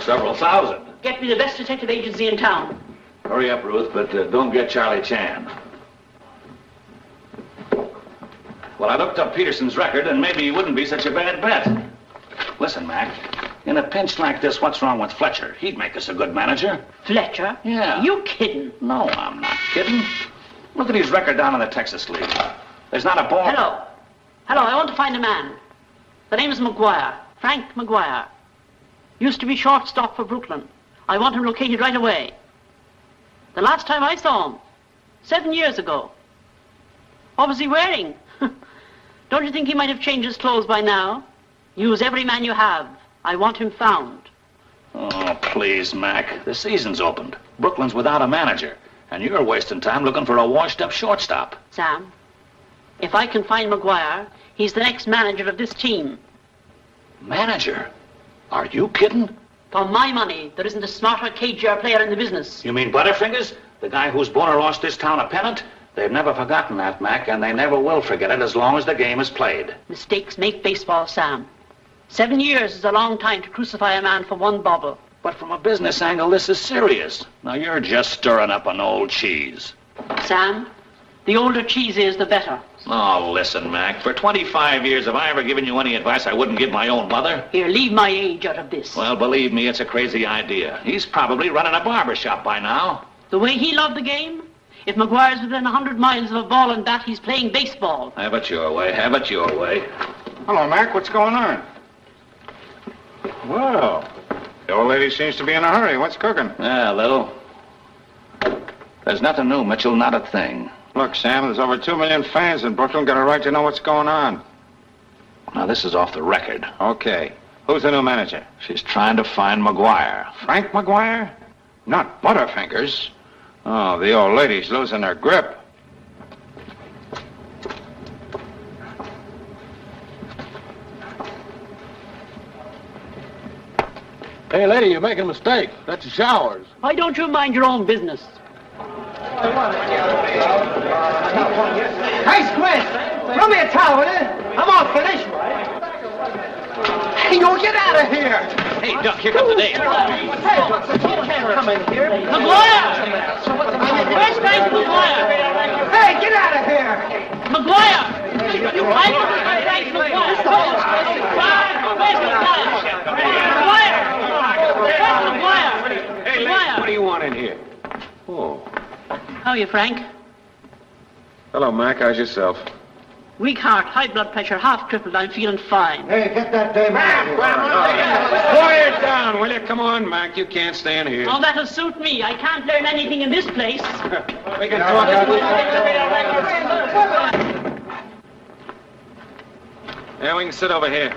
Several thousand. Get me the best detective agency in town. Hurry up, Ruth, but don't get Charlie Chan. Well, I looked up Peterson's record, and maybe he wouldn't be such a bad bet. Listen, Mac, in a pinch like this, what's wrong with Fletcher? He'd make us a good manager. Fletcher? Yeah. You kidding? No, I'm not kidding. Look at his record down in the Texas League. There's not a ball... Hello, I want to find a man. The name is Maguire. Frank Maguire. Used to be shortstop for Brooklyn. I want him located right away. The last time I saw him, 7 years ago. What was he wearing? Don't you think he might have changed his clothes by now? Use every man you have. I want him found. Oh, please, Mac. The season's opened. Brooklyn's without a manager. And you're wasting time looking for a washed-up shortstop. Sam, if I can find Maguire, he's the next manager of this team. Manager? Are you kidding? For my money, there isn't a smarter, cagier player in the business. You mean Butterfingers? The guy whose boner lost this town a pennant? They've never forgotten that, Mac, and they never will forget it as long as the game is played. Mistakes make baseball, Sam. 7 years is a long time to crucify a man for one bobble. But from a business angle, this is serious. Now, you're just stirring up an old cheese. Sam, the older cheese is, the better. Oh, listen, Mac. For 25 years, have I ever given you any advice I wouldn't give my own mother? Here, leave my age out of this. Well, believe me, it's a crazy idea. He's probably running a barber shop by now. The way he loved the game? If Maguire's within 100 miles of a ball and bat, he's playing baseball. Have it your way. Have it your way. Hello, Mac. What's going on? Well, the old lady seems to be in a hurry. What's cooking? Yeah, a little. There's nothing new, Mitchell. Not a thing. Look, Sam, there's over 2 million fans in Brooklyn. Got a right to know what's going on. Now, this is off the record. Okay. Who's the new manager? She's trying to find Maguire. Frank Maguire? Not Butterfingers. Oh, the old lady's losing her grip. Hey, lady, you're making a mistake. That's the showers. Why don't you mind your own business? Hey, Squint! Throw me a towel, will you? I'm all finished. Hey, you get out of here! Hey, Duck, here comes the day. Hey, come in here. Maguire! Where's Frank Maguire? Hey, get out of here! Maguire! I want Frank Maguire! Where's Maguire? Maguire! Hey, lady, what do you want in here? Oh. How are you, Frank? Hello, Mac. How's yourself? Weak heart, high blood pressure, half crippled. I'm feeling fine. Hey, get that dame out of here. Quiet down, will you? Come on, Mac. You can't stand here. Oh, that'll suit me. I can't learn anything in this place. We can talk. Yeah, we can sit over here.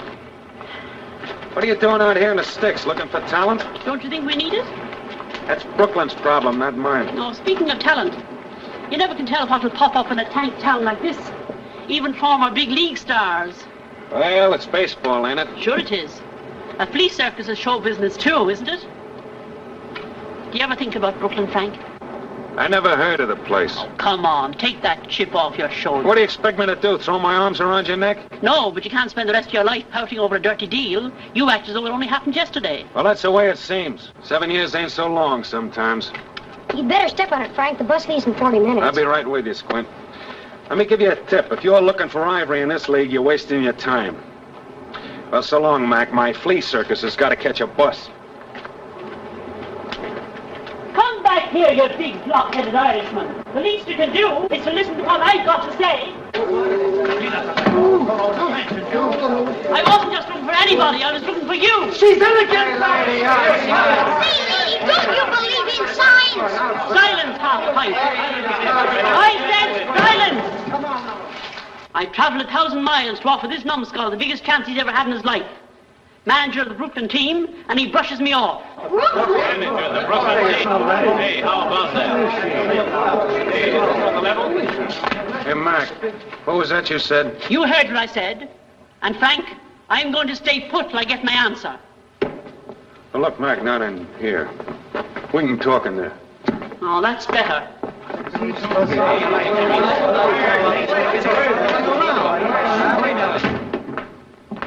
What are you doing out here in the sticks? Looking for talent? Don't you think we need it? That's Brooklyn's problem, not mine. No, speaking of talent, you never can tell what will pop up in a tank town like this. Even former big league stars. Well, it's baseball, ain't it? Sure it is. A flea circus is show business too, isn't it? Do you ever think about Brooklyn, Frank? I never heard of the place. Come on, take that chip off your shoulder. What do you expect me to do, throw my arms around your neck? No, but you can't spend the rest of your life pouting over a dirty deal. You act as though it only happened yesterday. Well, that's the way it seems. 7 years ain't so long sometimes. You'd better step on it, Frank. The bus leaves in 40 minutes. I'll be right with you, Squint. Let me give you a tip. If you're looking for ivory in this league, you're wasting your time. Well, so long, Mac. My flea circus has got to catch a bus. Come back here, you big block-headed Irishman. The least you can do is to listen to what I've got to say. I wasn't just looking for anybody. I was looking for you. She's in again, lady. Say, don't you believe in signs? Silence, half-pipe. I said silence. I've traveled 1,000 miles to offer this numbskull the biggest chance he's ever had in his life. Manager of the Brooklyn team, and he brushes me off. The Brooklyn team. Hey, how about that? Hey, on the level? Hey, Mac, what was that you said? You heard what I said. And Frank, I'm going to stay put till I get my answer. Well, look, Mac, not in here. We can talk in there. Oh, that's better.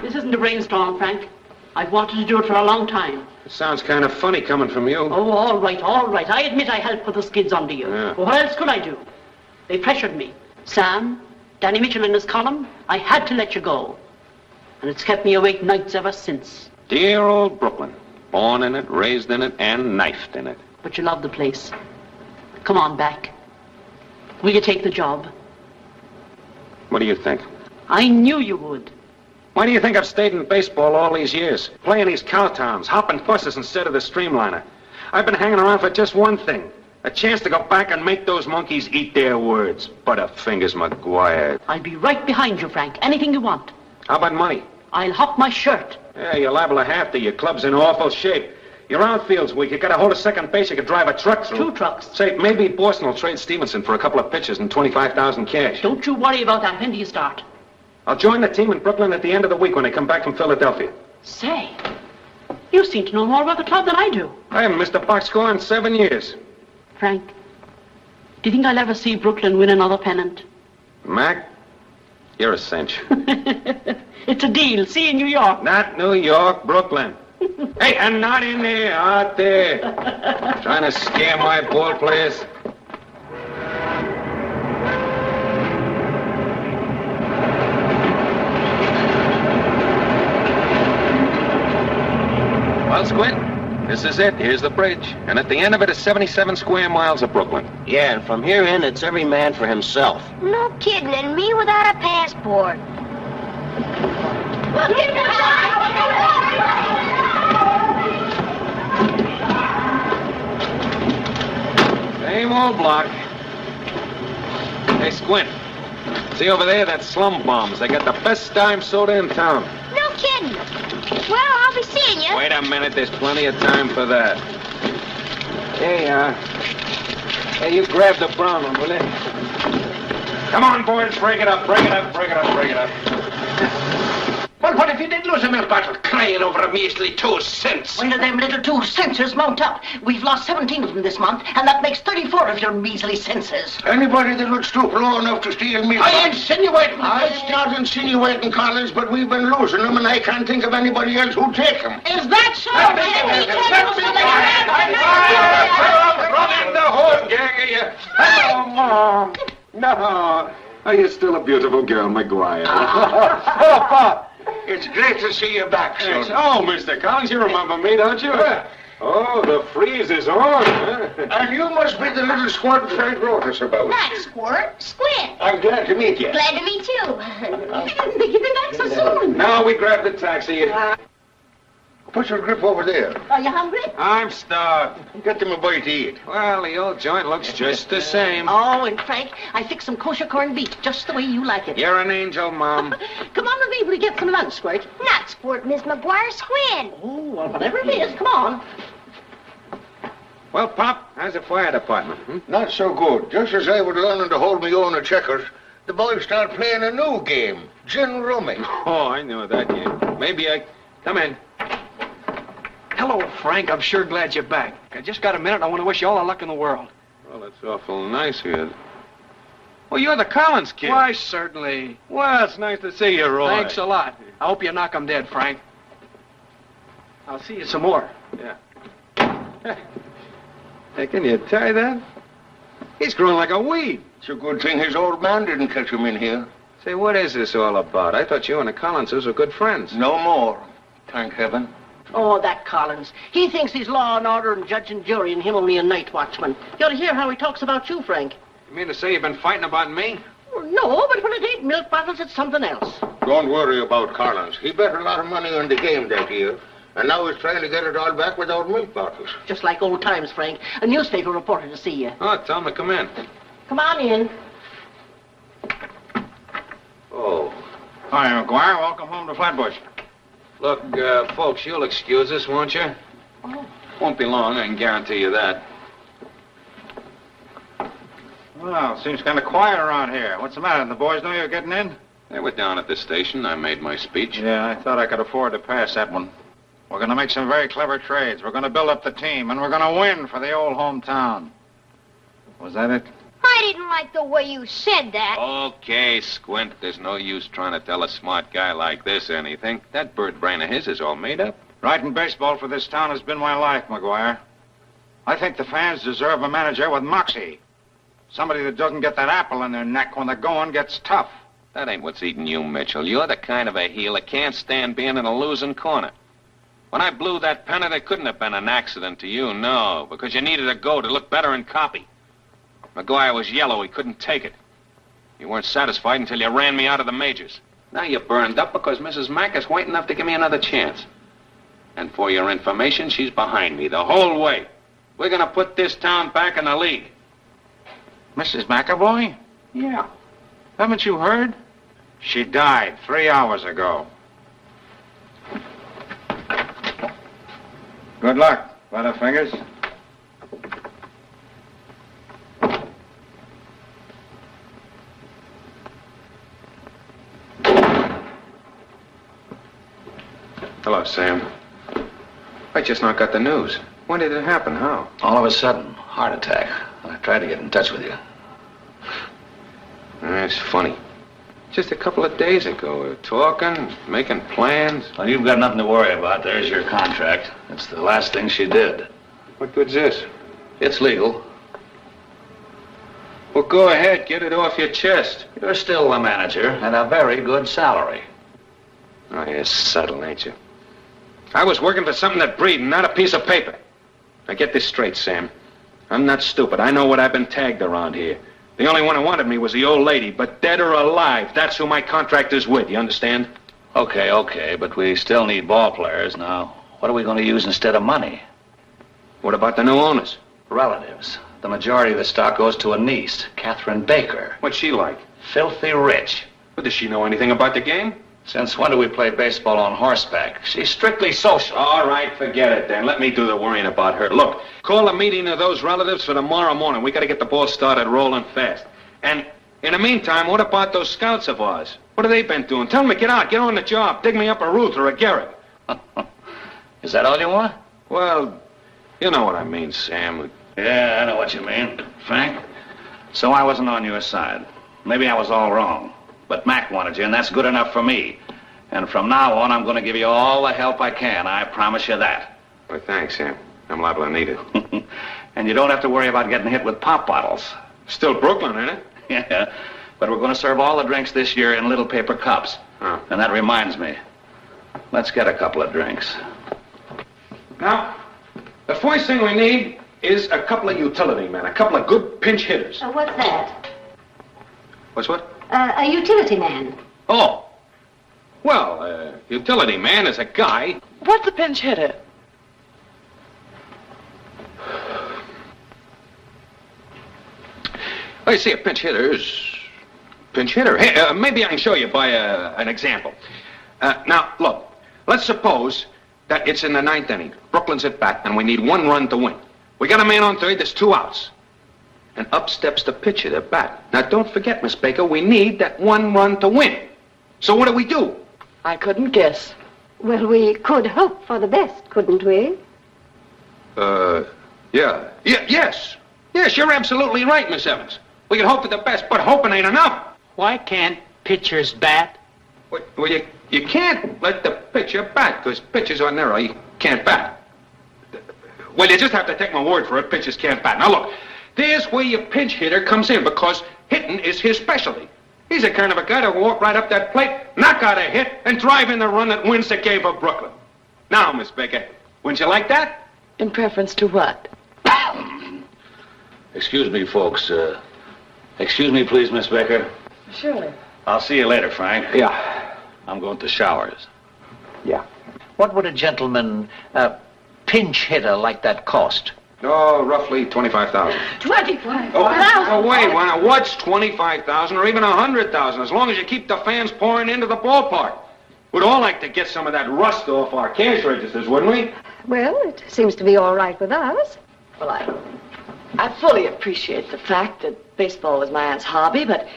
This isn't a brainstorm, Frank. I've wanted to do it for a long time. It sounds kind of funny coming from you. Oh, all right, all right. I admit I helped put the skids under you. Yeah. But what else could I do? They pressured me. Sam, Danny Mitchell in his column, I had to let you go. And it's kept me awake nights ever since. Dear old Brooklyn. Born in it, raised in it, and knifed in it. But you love the place. Come on back. Will you take the job? What do you think? I knew you would. Why do you think I've stayed in baseball all these years? Playing these cow towns, hopping buses instead of the streamliner. I've been hanging around for just one thing. A chance to go back and make those monkeys eat their words. Butterfingers, Maguire. I'll be right behind you, Frank. Anything you want. How about money? I'll hop my shirt. Yeah, you're liable to have to. Your club's in awful shape. Your outfield's weak. You got to hold a second base. You could drive a truck through. 2 trucks. Say, maybe Boston will trade Stevenson for a couple of pitches and $25,000 cash. Don't you worry about that. When do you start? I'll join the team in Brooklyn at the end of the week when they come back from Philadelphia. Say, you seem to know more about the club than I do. I haven't missed a box score in 7 years. Frank, do you think I'll ever see Brooklyn win another pennant? Mac, you're a cinch. It's a deal. See you in New York. Not New York, Brooklyn. Hey, and not in there, out there. Trying to scare my ball players. Well, Squint, this is it. Here's the bridge. And at the end of it is 77 square miles of Brooklyn. Yeah, and from here in, it's every man for himself. No kidding, and me without a passport. Same old block. Hey, Squint. See over there? That's Slum Bombs. They got the best dime soda in town. No kidding. Well, I'll be seeing you. Wait a minute. There's plenty of time for that. Hey, you grab the brown one, will you? Come on, boys. Break it up, break it up, break it up, break it up. Well, what if you did lose a milk bottle crying over a measly 2 cents? When do them little 2 censers mount up? We've lost 17 of them this month, and that makes 34 of your measly censers. Anybody that would stoop low enough to steal milk... I insinuating. It's not insinuating, Collins, but we've been losing them, and I can't think of anybody else who'd take them. Is that so? Run in the whole gang of you. Hello, Mom. No. Are you still a beautiful girl, Maguire? Papa, it's great to see you back, son. Oh, Mr. Collins, you remember me, don't you? Oh, the freeze is on, huh? And you must be the little squirt Frank wrote us about. Not Squirt, Squint. I'm glad to meet you. Glad to meet you. I didn't think you'd be back so soon. Now we grab the taxi. Put your grip over there. Are you hungry? I'm starved. Get them a bite to eat. Well, the old joint looks just the same. Oh, and Frank, I fixed some kosher corned beef just the way you like it. You're an angel, Mom. Come on with me, we'll get some lunch, Squirt. Not Squirt, Miss Maguire, Squint. Oh, well, whatever it is, come on. Well, Pop, how's the fire department? Not so good. Just as I was learning to hold me own at checkers, the boys start playing a new game, gin rummy. Oh, I know that game. Maybe I... Come in. Hello, Frank. I'm sure glad you're back. I just got a minute. I want to wish you all the luck in the world. Well, that's awful nice of you. Well, you're the Collins kid. Why, certainly. Well, it's nice to see you, Roy. Thanks a lot. I hope you knock 'em dead, Frank. I'll see you some more. Yeah. Hey, can you tie that? He's growing like a weed. It's a good thing his old man didn't catch him in here. Say, what is this all about? I thought you and the Collinses were good friends. No more, thank heaven. Oh, that Collins. He thinks he's law and order and judge and jury and him only a night watchman. You ought to hear how he talks about you, Frank. You mean to say you've been fighting about me? Well, no, but when it ain't milk bottles, it's something else. Don't worry about Collins. He bet a lot of money on the game that year, and now he's trying to get it all back without milk bottles. Just like old times, Frank. A newspaper reporter to see you. Oh, tell him to come in. Come on in. Oh. Hi, Maguire. Welcome home to Flatbush. Look, folks, you'll excuse us, won't you? Oh. Won't be long, I can guarantee you that. Well, seems kind of quiet around here. What's the matter? The boys know you're getting in? They were down at the station. I made my speech. Yeah, I thought I could afford to pass that one. We're going to make some very clever trades. We're going to build up the team, and we're going to win for the old hometown. Was that it? I didn't like the way you said that. Okay, Squint. There's no use trying to tell a smart guy like this anything. That bird brain of his is all made up. Writing baseball for this town has been my life, Maguire. I think the fans deserve a manager with moxie. Somebody that doesn't get that apple in their neck when the going gets tough. That ain't what's eating you, Mitchell. You're the kind of a heel that can't stand being in a losing corner. When I blew that pennant, it couldn't have been an accident to you, no, because you needed a go to look better in copy. Maguire was yellow. He couldn't take it. You weren't satisfied until you ran me out of the majors. Now you're burned up because Mrs. Mack is white enough to give me another chance. And for your information, she's behind me the whole way. We're going to put this town back in the league. Mrs. McAvoy? Yeah. Haven't you heard? She died 3 hours ago. Good luck, Butterfingers. Hello, Sam. I just not got the news. When did it happen? How? All of a sudden, heart attack. I tried to get in touch with you. That's funny. Just a couple of days ago, we were talking, making plans. Well, you've got nothing to worry about. There's your contract. It's the last thing she did. What good's this? It's legal. Well, go ahead. Get it off your chest. You're still the manager and a very good salary. Oh, you're subtle, ain't you? I was working for something that breathed, not a piece of paper. Now, get this straight, Sam. I'm not stupid. I know what I've been tagged around here. The only one who wanted me was the old lady, but dead or alive, that's who my contract is with, you understand? Okay, but we still need ball players. Now, what are we going to use instead of money? What about the new owners? Relatives. The majority of the stock goes to a niece, Kathryn Baker. What's she like? Filthy rich. Well, does she know anything about the game? Since when do we play baseball on horseback? She's strictly social. All right, forget it then. Let me do the worrying about her. Look, call a meeting of those relatives for tomorrow morning. We got to get the ball started rolling fast. And in the meantime, what about those scouts of ours? What have they been doing? Tell them to get out, get on the job. Dig me up a Ruth or a Garrett. Is that all you want? Well, you know what I mean, Sam. Yeah, I know what you mean, Frank. So I wasn't on your side. Maybe I was all wrong. But Mac wanted you, and that's good enough for me. And from now on, I'm going to give you all the help I can. I promise you that. Well, thanks, Sam. I'm liable to need it. And you don't have to worry about getting hit with pop bottles. Still Brooklyn, ain't it? Yeah, but we're going to serve all the drinks this year in little paper cups. Oh. And that reminds me. Let's get a couple of drinks. Now, The first thing we need is a couple of utility men, a couple of good pinch hitters. What's that? What's what? A utility man. Oh. Well, utility man is a guy. What's a pinch hitter? I see a pinch hitter is... Pinch hitter. Hey, maybe I can show you by an example. Now, look. Let's suppose that it's in the 9th inning. Brooklyn's at bat, and we need 1 run to win. We got a man on third, there's 2 outs. And up steps the pitcher to bat. Now, don't forget, Miss Baker, we need that 1 run to win. So what do? I couldn't guess. Well, we could hope for the best, couldn't we? Yeah. Yes. Yes, you're absolutely right, Miss Evans. We can hope for the best, but hoping ain't enough. Why can't pitchers bat? Well, you can't let the pitcher bat, because pitchers ordinarily can't bat. Well, you just have to take my word for it, pitchers can't bat. Now, look, there's where your pinch hitter comes in, because hitting is his specialty. He's the kind of a guy to walk right up that plate, knock out a hit, and drive in the run that wins the game for Brooklyn. Now, Miss Baker, wouldn't you like that? In preference to what? Excuse me, folks. Excuse me, please, Miss Baker. Surely. I'll see you later, Frank. Yeah. I'm going to showers. Yeah. What would a gentleman pinch hitter like that cost? Oh, roughly 25,000. 25,000? Oh, wait, now what's 25,000 or even 100,000? As long as you keep the fans pouring into the ballpark. We'd all like to get some of that rust off our cash registers, wouldn't we? Well, it seems to be all right with us. Well, I fully appreciate the fact that baseball was my aunt's hobby, but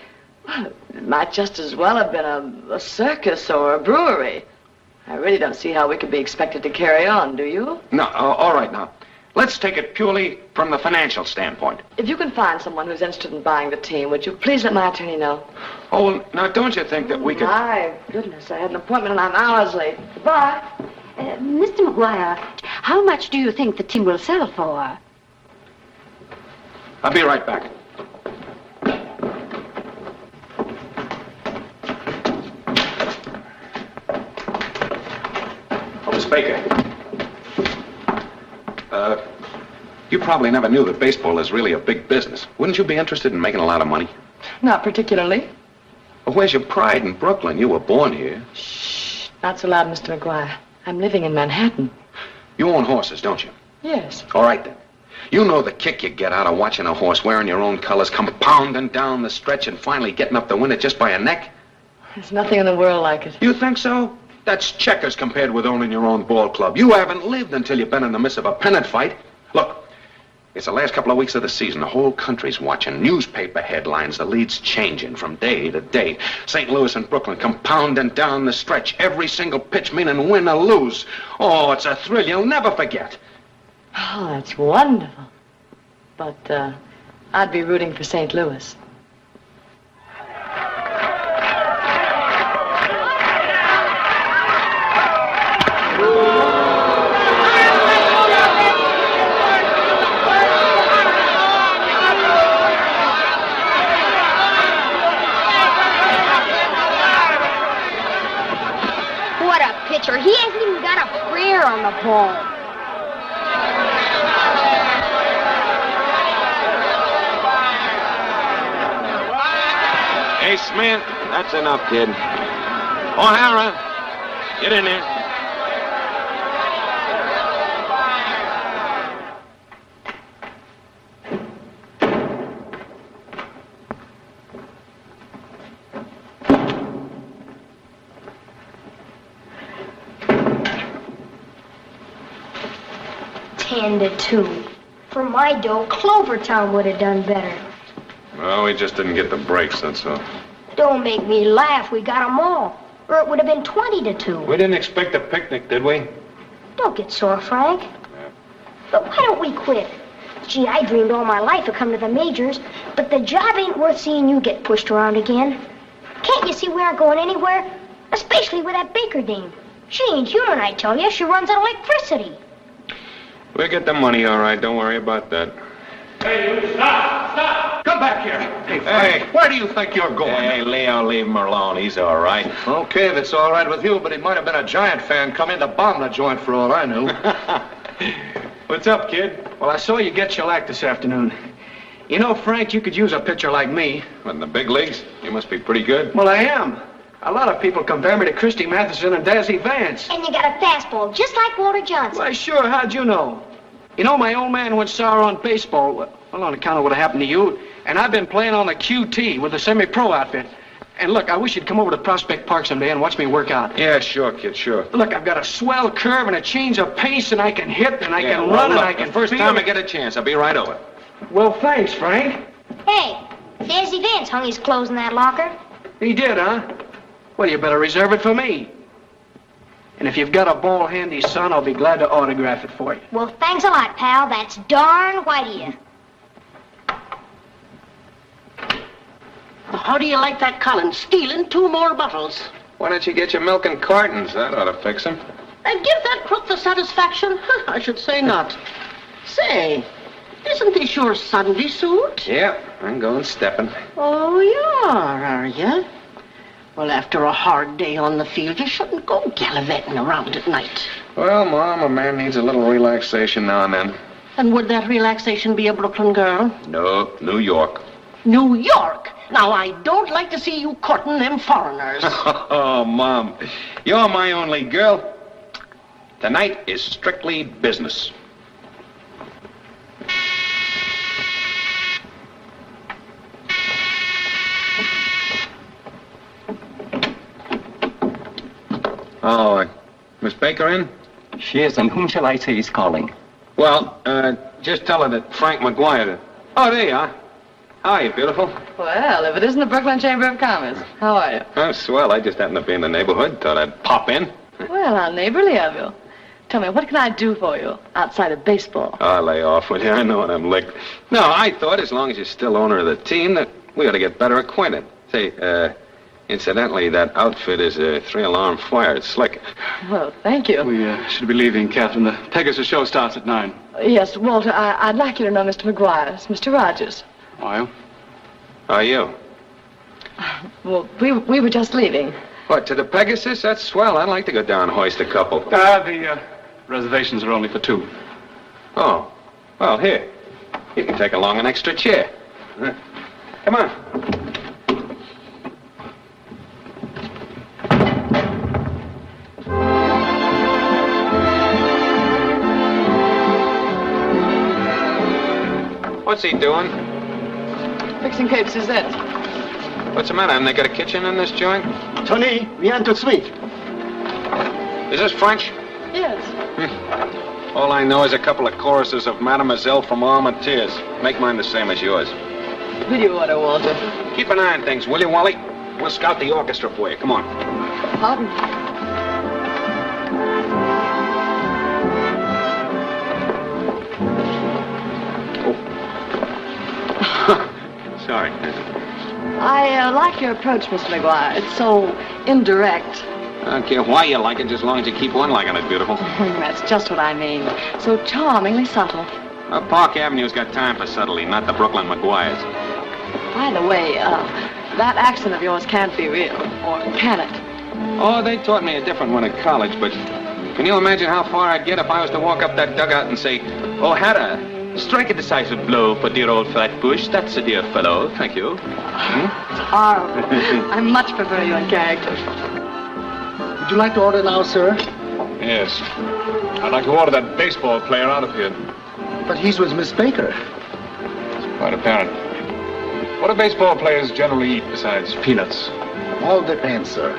well, it might just as well have been a circus or a brewery. I really don't see how we could be expected to carry on, do you? No, all right, now. Let's take it purely from the financial standpoint. If you can find someone who's interested in buying the team, would you please let my attorney know? Oh, well, now, don't you think that we could... My goodness, I had an appointment and I'm hours late. Goodbye. Mr. Maguire, how much do you think the team will sell for? I'll be right back. Oh, Miss Baker. You probably never knew that baseball is really a big business. Wouldn't you be interested in making a lot of money? Not particularly. Well, where's your pride in Brooklyn? You were born here. Shh. Not so loud, Mr. Maguire. I'm living in Manhattan. You own horses, don't you? Yes. All right, then. You know the kick you get out of watching a horse wearing your own colors, come pounding down the stretch and finally getting up to win it just by a neck? There's nothing in the world like it. You think so? That's checkers compared with owning your own ball club. You haven't lived until you've been in the midst of a pennant fight. Look, it's the last couple of weeks of the season. The whole country's watching. Newspaper headlines, the lead's changing from day to day. St. Louis and Brooklyn come pounding down the stretch. Every single pitch meaning win or lose. Oh, it's a thrill you'll never forget. Oh, that's wonderful. But, I'd be rooting for St. Louis. What a pitcher. He hasn't even got a prayer on the ball. Hey, Smith, that's enough, kid. O'Hara, get in there. Ten to 2. For my dough, Clovertown would have done better. Well, we just didn't get the breaks, that's all. Don't make me laugh. We got 'em all. Or it would have been 20 to 2. We didn't expect a picnic, did we? Don't get sore, Frank. But why don't we quit? Gee, I dreamed all my life of coming to the majors, but the job ain't worth seeing you get pushed around again. Can't you see we aren't going anywhere? Especially with that Baker dame. She ain't human, I tell you. She runs on electricity. We'll get the money, all right. Don't worry about that. Hey, you, stop! Come back here. Hey, Where do you think you're going? Hey, Leo, leave him alone. He's all right. Okay, if it's all right with you, but he might have been a Giant fan come in to bomb the joint for all I knew. What's up, kid? Well, I saw you get shellacked this afternoon. You know, Frank, you could use a pitcher like me. What, in the big leagues? You must be pretty good. Well, I am. A lot of people compare me to Christy Matheson and Dazzy Vance. And you got a fastball, just like Walter Johnson. Why, sure, how'd you know? You know, my old man went sour on baseball, well, on account of what happened to you, and I've been playing on the QT with the semi-pro outfit. And look, I wish you'd come over to Prospect Park someday and watch me work out. Yeah, sure, kid, sure. Look, I've got a swell curve and a change of pace, and I can hit, and I can run, and I can the first feel time it. I get a chance, I'll be right over. Well, thanks, Frank. Hey, Dazzy Vance hung his clothes in that locker. He did, huh? Well, you better reserve it for me. And if you've got a ball handy, son, I'll be glad to autograph it for you. Well, thanks a lot, pal. That's darn white of you. How do you like that, Collins? Stealing 2 more bottles. Why don't you get your milk in cartons? That ought to fix him. And give that crook the satisfaction? I should say not. Say, isn't this your Sunday suit? Yeah, I'm going stepping. Oh, you are you? Well, after a hard day on the field, you shouldn't go gallivanting around at night. Well, Mom, a man needs a little relaxation now and then. And would that relaxation be a Brooklyn girl? No, New York. New York? Now, I don't like to see you courting them foreigners. Oh, Mom, you're my only girl. Tonight is strictly business. Oh, Miss Baker in? She is, and whom shall I say is calling? Well, just tell her that Frank Maguire. Oh, there you are. How are you, beautiful? Well, if it isn't the Brooklyn Chamber of Commerce. How are you? Oh, swell. I just happened to be in the neighborhood. Thought I'd pop in. Well, how neighborly of you. Tell me, what can I do for you outside of baseball? Oh, lay off with you. I know when I'm licked. No, I thought as long as you're still owner of the team that we ought to get better acquainted. Say, incidentally, that outfit is a 3-alarm fire. It's slick. Well, thank you. We should be leaving, Kathryn. The Pegasus show starts at 9. Yes, Walter, I'd like you to know Mr. Maguire. It's Mr. Rogers. Are you? Are you? Well, we were just leaving. What, to the Pegasus? That's swell. I'd like to go down and hoist a couple. The reservations are only for 2. Oh. Well, here. You can take along an extra chair. Come on. What's he doing? Fixing Cape Suzette. What's the matter? Haven't they got a kitchen in this joint? Tony, viens tout de suite. Is this French? Yes. All I know is a couple of choruses of Mademoiselle from Armentiers. Make mine the same as yours. Will you order, Walter? Keep an eye on things, will you, Wally? We'll scout the orchestra for you. Come on. Pardon? Sorry. I like your approach, Mr. Maguire. It's so indirect. I don't care why you like it, just as long as you keep on liking it, beautiful. That's just what I mean. So charmingly subtle. Park Avenue's got time for subtlety, not the Brooklyn Maguires. By the way, that accent of yours can't be real. Or can it? Oh, they taught me a different one at college, but can you imagine how far I'd get if I was to walk up that dugout and say, "Oh, Hatter, strike a decisive blow for dear old Flatbush. That's a dear fellow. Thank you." It's horrible. I much prefer you in character. Would you like to order now, sir? Yes. I'd like to order that baseball player out of here. But he's with Miss Baker. It's quite apparent. What do baseball players generally eat besides peanuts? All depends, sir.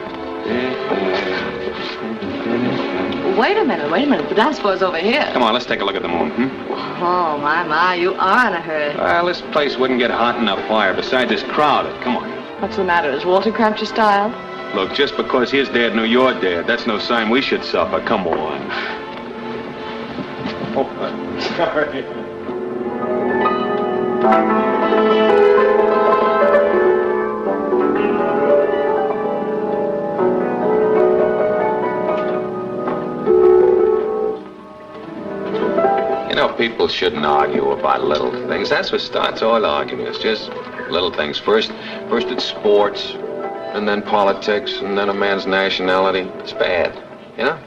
Wait a minute. The dance floor's over here. Come on, let's take a look at the moon. Oh, my, you are in a hurry. Well, this place wouldn't get hot enough fire. Besides, it's crowded. Come on. What's the matter? Is Walter cramped your style? Look, just because his dad knew your dad, that's no sign we should suffer. Come on. Oh, sorry. You know, people shouldn't argue about little things. That's what starts all arguments. Just little things. First it's sports, and then politics, and then a man's nationality. It's bad, you know?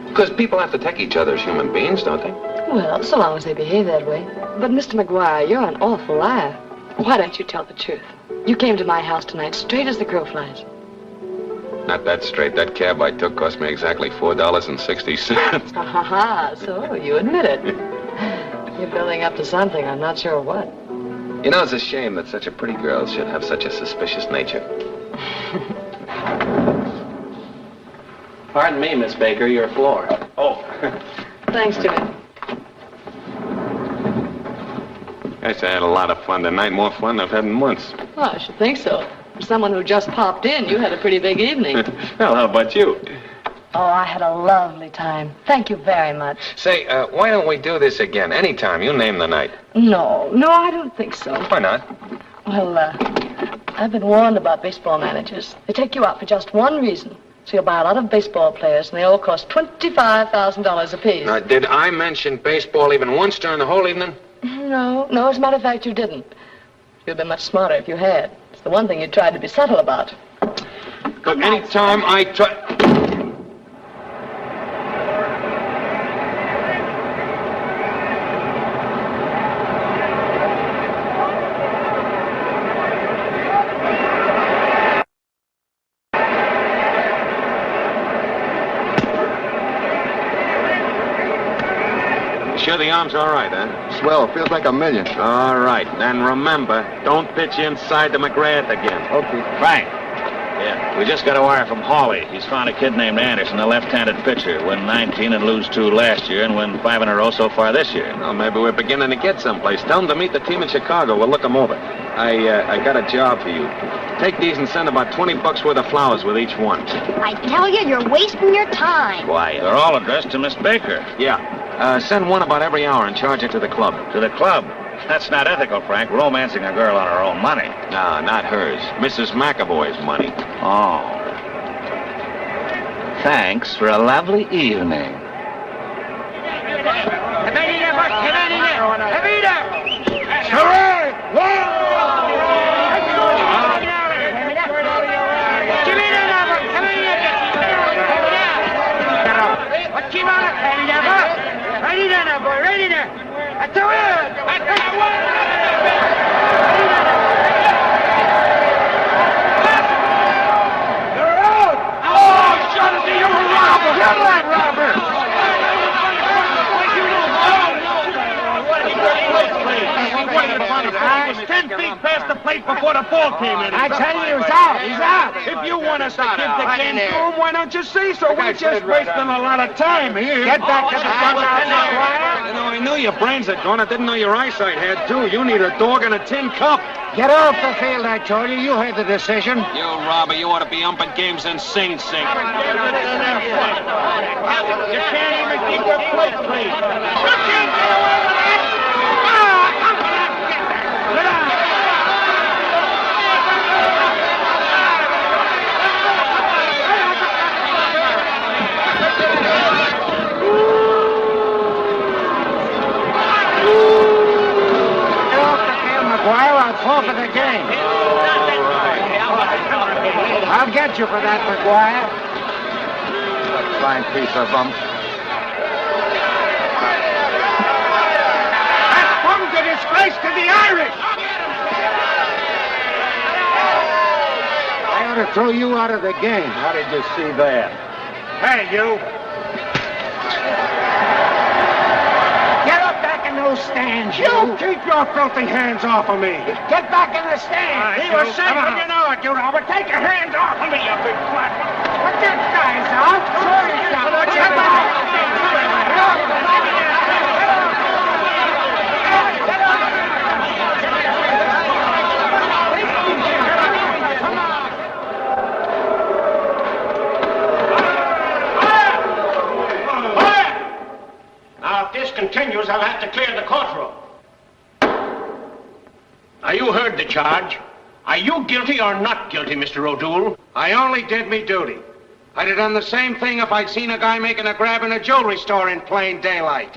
Because people have to take each other as human beings, don't they? Well, so long as they behave that way. But, Mr. Maguire, you're an awful liar. Why don't you tell the truth? You came to my house tonight straight as the crow flies. Not that straight. That cab I took cost me exactly $4.60. Ha ha ha, so you admit it. You're building up to something, I'm not sure what. You know, it's a shame that such a pretty girl should have such a suspicious nature. Pardon me, Miss Baker, your floor. Oh. Thanks, Jimmy. Guess I had a lot of fun tonight. More fun than I've had in months. Well, I should think so. For someone who just popped in, you had a pretty big evening. Well, how about you? Oh, I had a lovely time. Thank you very much. Say, why don't we do this again? Anytime. You name the night. No, I don't think so. Why not? Well, I've been warned about baseball managers. They take you out for just one reason. So you'll buy a lot of baseball players, and they all cost $25,000 apiece. Now, did I mention baseball even once during the whole evening? No, as a matter of fact, you didn't. You'd been much smarter if you had. It's the one thing you tried to be subtle about. Look, anytime I try... Sure the arm's all right, huh? Swell, feels like a million. All right, then remember, don't pitch inside the McGrath again. Okay. Frank. Yeah, we just got a wire from Hawley. He's found a kid named Anderson, a left-handed pitcher. Win 19 and lose 2 last year and win 5 in a row so far this year. Well, maybe we're beginning to get someplace. Tell him to meet the team in Chicago. We'll look him over. I got a job for you. Take these and send about $20 worth of flowers with each one. I tell you, you're wasting your time. Quiet. They're all addressed to Miss Baker. Yeah. Send one about every hour and charge it to the club. To the club? That's not ethical, Frank. Romancing a girl on her own money. No, not hers. Mrs. McAvoy's money. Oh. Thanks for a lovely evening. Ready there. That's the word. You're out. Oh, Shaughnessy, you're a robber. Kill that robber. I was 10 feet past the plate before the ball came in. I tell you, he's out. He's out. If you want us to give the game to him, why don't you say so? We're just wasting a lot of time here. Get back to the front now. You know, I knew your brains had gone. I didn't know your eyesight had, too. You need a dog and a tin cup. Get off the field, I told you. You had the decision. You robber, you ought to be umping games in Sing Sing. You can't even keep your plate clean. You can't get away with that. Maguire, I'll forfeit the game. I'll get you for that, Maguire. A fine piece of ump. That bum's a disgrace to the Irish. I ought to throw you out of the game. How did you see that? Hey, you. Get up back in those stands, you. Keep your filthy hands off of me. Get back in the stands. He was safe, and you know it, you Robert. Take your hands off of me, you big flat. Put that guy's out. Sure he's out. Get back. Now, if this continues, I'll have to clear the courtroom. Now, you heard the charge. Are you guilty or not guilty, Mr. O'Doul? I only did me duty. I'd have done the same thing if I'd seen a guy making a grab in a jewelry store in plain daylight.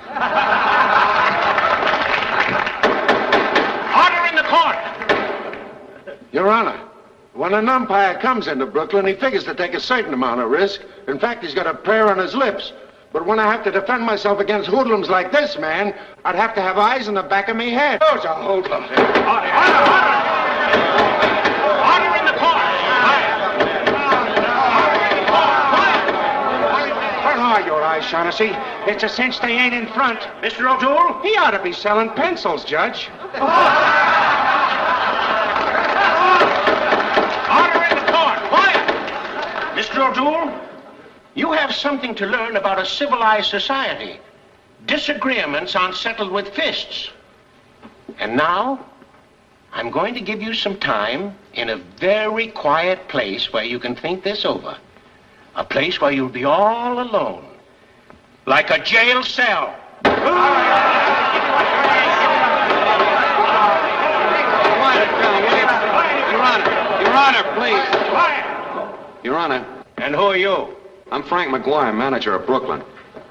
Order in the court. Your Honor, when an umpire comes into Brooklyn, he figures to take a certain amount of risk. In fact, he's got a prayer on his lips. But when I have to defend myself against hoodlums like this man, I'd have to have eyes in the back of me head. Those are hoodlums. Order in the court! What are your eyes, Shaughnessy? It's a cinch they ain't in front. Mr. O'Toole? He ought to be selling pencils, Judge. Order in the court! Quiet! Mr. O'Toole, you have something to learn about a civilized society. Disagreements aren't settled with fists. And now, I'm going to give you some time in a very quiet place where you can think this over. A place where you'll be all alone. Like a jail cell. Your Honor, please. Your Honor. And who are you? I'm Frank Maguire, manager of Brooklyn.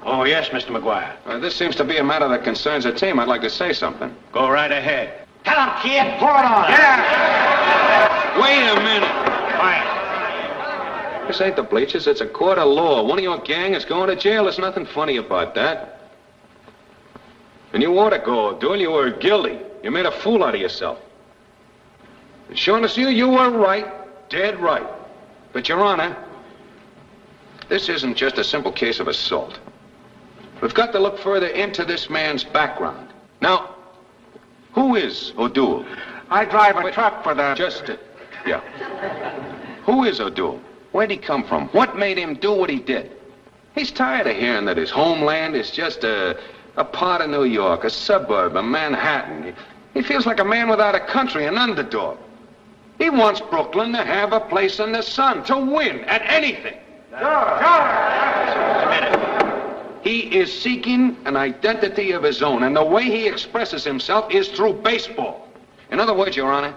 Oh, yes, Mr. Maguire. This seems to be a matter that concerns the team. I'd like to say something. Go right ahead. Tell him, kid. Pull it on. Yeah. Wait a minute. Quiet. This ain't the bleachers. It's a court of law. One of your gang is going to jail. There's nothing funny about that. And you ought to go, O'Toole. You were guilty. You made a fool out of yourself. And Shaughnessy, you were right. Dead right. But, Your Honor, this isn't just a simple case of assault. We've got to look further into this man's background. Now, who is O'Toole? I drive a truck for the... Yeah. Who is O'Toole? Where'd he come from? What made him do what he did? He's tired of hearing that his homeland is just a part of New York, a suburb of Manhattan. He feels like a man without a country, an underdog. He wants Brooklyn to have a place in the sun, to win at anything. He is seeking an identity of his own, and the way he expresses himself is through baseball. In other words, Your Honor,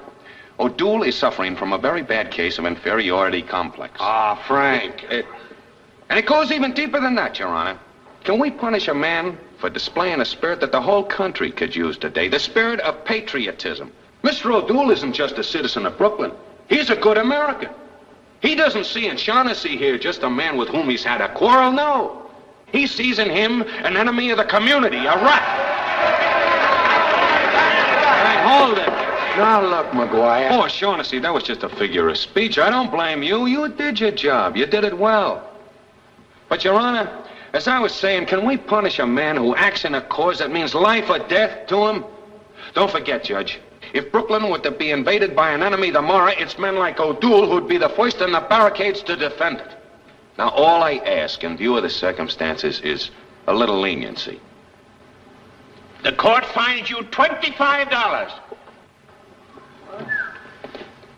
O'Toole is suffering from a very bad case of inferiority complex. Ah, Frank. And it goes even deeper than that, Your Honor. Can we punish a man for displaying a spirit that the whole country could use today? The spirit of patriotism. Mr. O'Toole isn't just a citizen of Brooklyn. He's a good American. He doesn't see in Shaughnessy here just a man with whom he's had a quarrel, no. He sees in him an enemy of the community, a rat. Hey, hold it. Now look, Maguire. Oh, Shaughnessy, that was just a figure of speech. I don't blame you. You did your job. You did it well. But, Your Honor, as I was saying, can we punish a man who acts in a cause that means life or death to him? Don't forget, Judge, if Brooklyn were to be invaded by an enemy tomorrow, it's men like O'Toole who'd be the first in the barricades to defend it. Now, all I ask, in view of the circumstances, is a little leniency. The court fines you $25.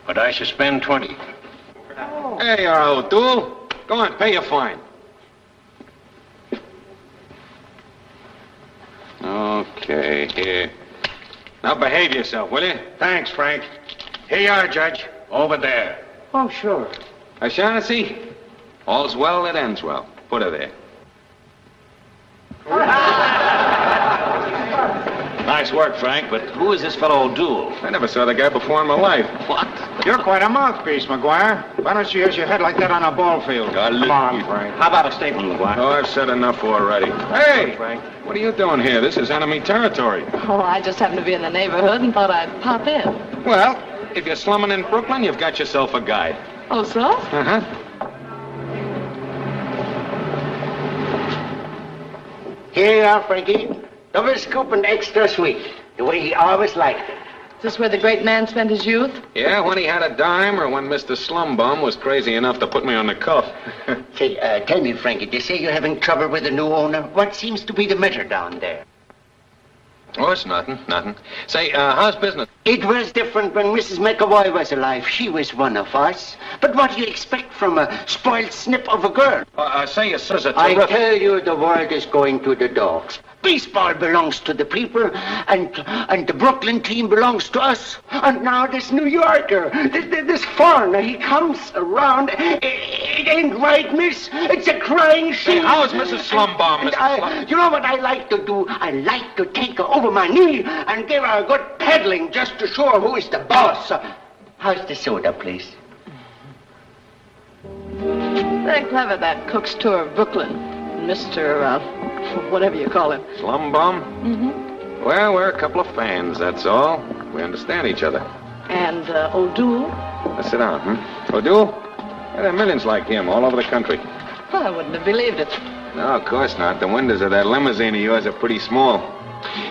But I should spend 20. Hey, O'Toole. Go on, pay your fine. Okay, here. Now behave yourself, will you? Thanks, Frank. Here you are, Judge. Over there. Oh, sure. Shaughnessy, all's well that ends well. Put her there. Nice work, Frank, but who is this fellow O'Toole? I never saw the guy before in my life. What? You're quite a mouthpiece, Maguire. Why don't you use your head like that on a ball field? Come on, Frank. How about a statement, Maguire? Oh, I've said enough already. Hey, Frank, what are you doing here? This is enemy territory. Oh, I just happened to be in the neighborhood and thought I'd pop in. Well, if you're slumming in Brooklyn, you've got yourself a guide. Oh, so? Uh-huh. Here you are, Frankie. Double scoop and extra sweet. The way he always liked it. Is this where the great man spent his youth? Yeah, when he had a dime or when Mr. Slumbum was crazy enough to put me on the cuff. Say, tell me, Frankie, they say you're having trouble with the new owner. What seems to be the matter down there? Oh, it's nothing. Say, how's business? It was different when Mrs. McAvoy was alive. She was one of us. But what do you expect from a spoiled snip of a girl? Say your sister's a I terrific... tell you, the world is going to the dogs. Baseball belongs to the people, and the Brooklyn team belongs to us. And now this New Yorker, this foreigner, he comes around. It ain't right, miss. It's a crying shame. Hey, how's Mrs. Slumbum, Mrs. Slumbum? You know what I like to do? I like to take her over my knee and give her a good peddling just to show her who is the boss. How's the soda, please? Very clever, that Cook's tour of Brooklyn. Mr. Whatever you call him. Slum bum? Mm-hmm. Well, we're a couple of fans, that's all. We understand each other. And O'Doul? Now sit down, O'Doul? There are millions like him all over the country. Well, I wouldn't have believed it. No, of course not. The windows of that limousine of yours are pretty small.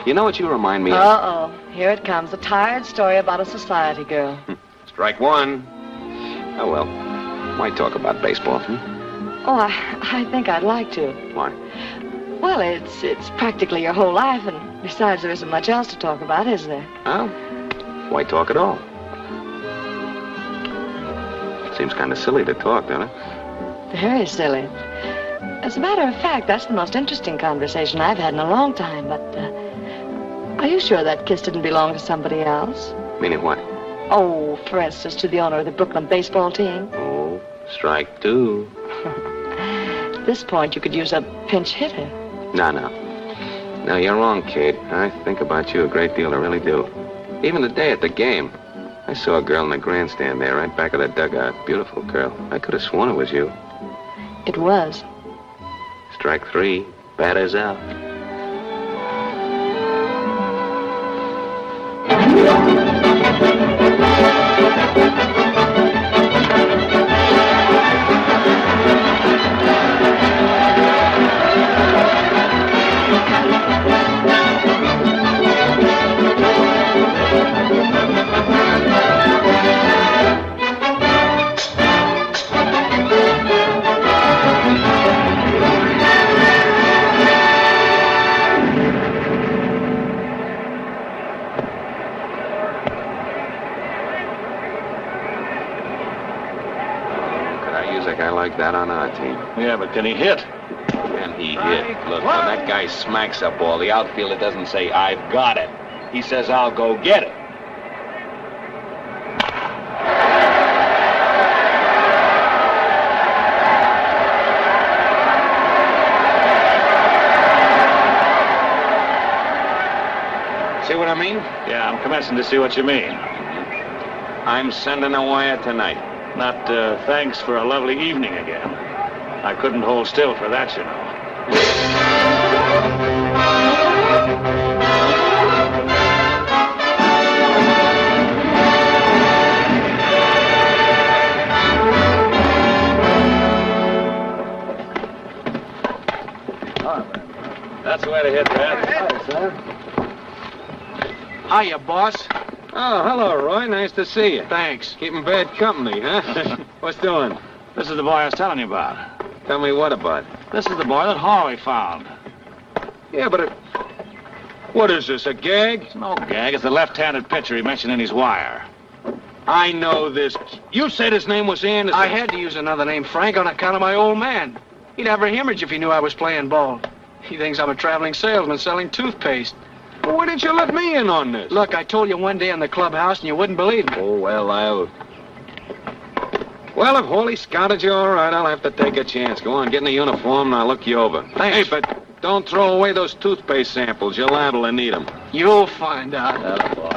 You know what you remind me of? Uh-oh. Here it comes. A tired story about a society girl. Strike one. Oh, well. Why talk about baseball, Oh, I think I'd like to. Why? Well, it's practically your whole life, and besides, there isn't much else to talk about, is there? Oh? Why talk at all? Seems kind of silly to talk, doesn't it? Very silly. As a matter of fact, that's the most interesting conversation I've had in a long time, but, are you sure that kiss didn't belong to somebody else? Meaning what? Oh, for instance, to the owner of the Brooklyn baseball team. Oh, strike two. At this point, you could use a pinch hitter. No. No, you're wrong, kid. I think about you a great deal, I really do. Even today at the game, I saw a girl in the grandstand there, right back of the dugout. Beautiful girl. I could have sworn it was you. It was. Strike three. Batter's out. That on our team. Yeah, but can he hit? Can he hit? Look, when that guy smacks a ball, the outfielder doesn't say, I've got it. He says, I'll go get it. See what I mean? Yeah, I'm commencing to see what you mean. I'm sending a wire tonight. Not thanks for a lovely evening again. I couldn't hold still for that, you know. That's the way to hit, Brad. Hi, sir. Hiya, boss. Oh, hello, Roy. Nice to see you. Thanks. Keeping bad company, huh? What's doing? This is the boy I was telling you about. Tell me what about? This is the boy that Hawley found. Yeah, but what is this, a gag? It's no gag. It's the left-handed pitcher he mentioned in his wire. I know this. You said his name was Anderson. I had to use another name, Frank, on account of my old man. He'd have a hemorrhage if he knew I was playing ball. He thinks I'm a traveling salesman selling toothpaste. Well, why didn't you let me in on this? Look, I told you one day in the clubhouse and you wouldn't believe me. Oh, well, Well, if Hawley scouted you all right, I'll have to take a chance. Go on, get in the uniform and I'll look you over. Thanks. Hey, but don't throw away those toothpaste samples. You're liable to need them. You'll find out. That boy.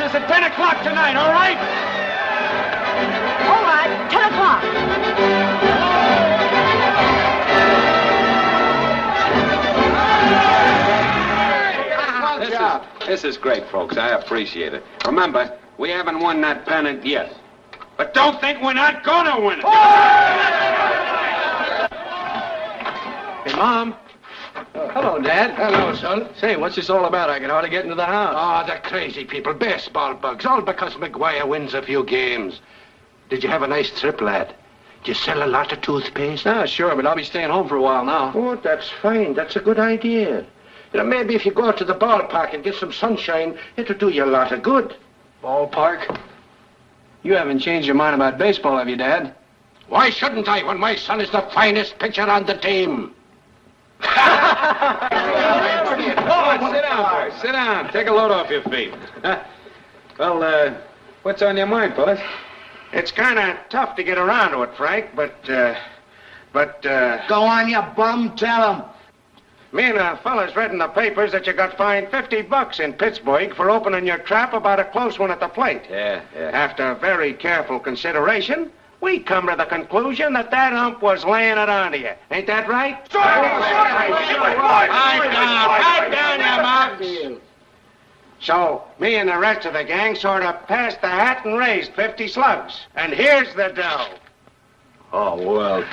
At 10 o'clock tonight, all right? All right, 10 o'clock. This is great, folks. I appreciate it. Remember, we haven't won that pennant yet. But don't think we're not gonna win it. Hey, Mom. Hello, Dad. Hello, son. Say, what's this all about? I can hardly get into the house. Oh, the crazy people, baseball bugs, all because Maguire wins a few games. Did you have a nice trip, lad? Did you sell a lot of toothpaste? Ah, sure, but I'll be staying home for a while now. Oh, that's fine. That's a good idea. You know, maybe if you go out to the ballpark and get some sunshine, it'll do you a lot of good. Ballpark? You haven't changed your mind about baseball, have you, Dad? Why shouldn't I when my son is the finest pitcher on the team? Sit down, boys. Sit down. Take a load off your feet. Well, what's on your mind, fellas? It's kind of tough to get around to it, Frank, but... Go on, you bum. Tell him. Me and a fella's read in the papers that you got fined $50 in Pittsburgh for opening your trap about a close one at the plate. Yeah. After very careful consideration, we come to the conclusion that ump was laying it on to you. Ain't that right? Pipe down, you mouths. So, me and the rest of the gang sort of passed the hat and raised 50 slugs. And here's the dough. Oh, well,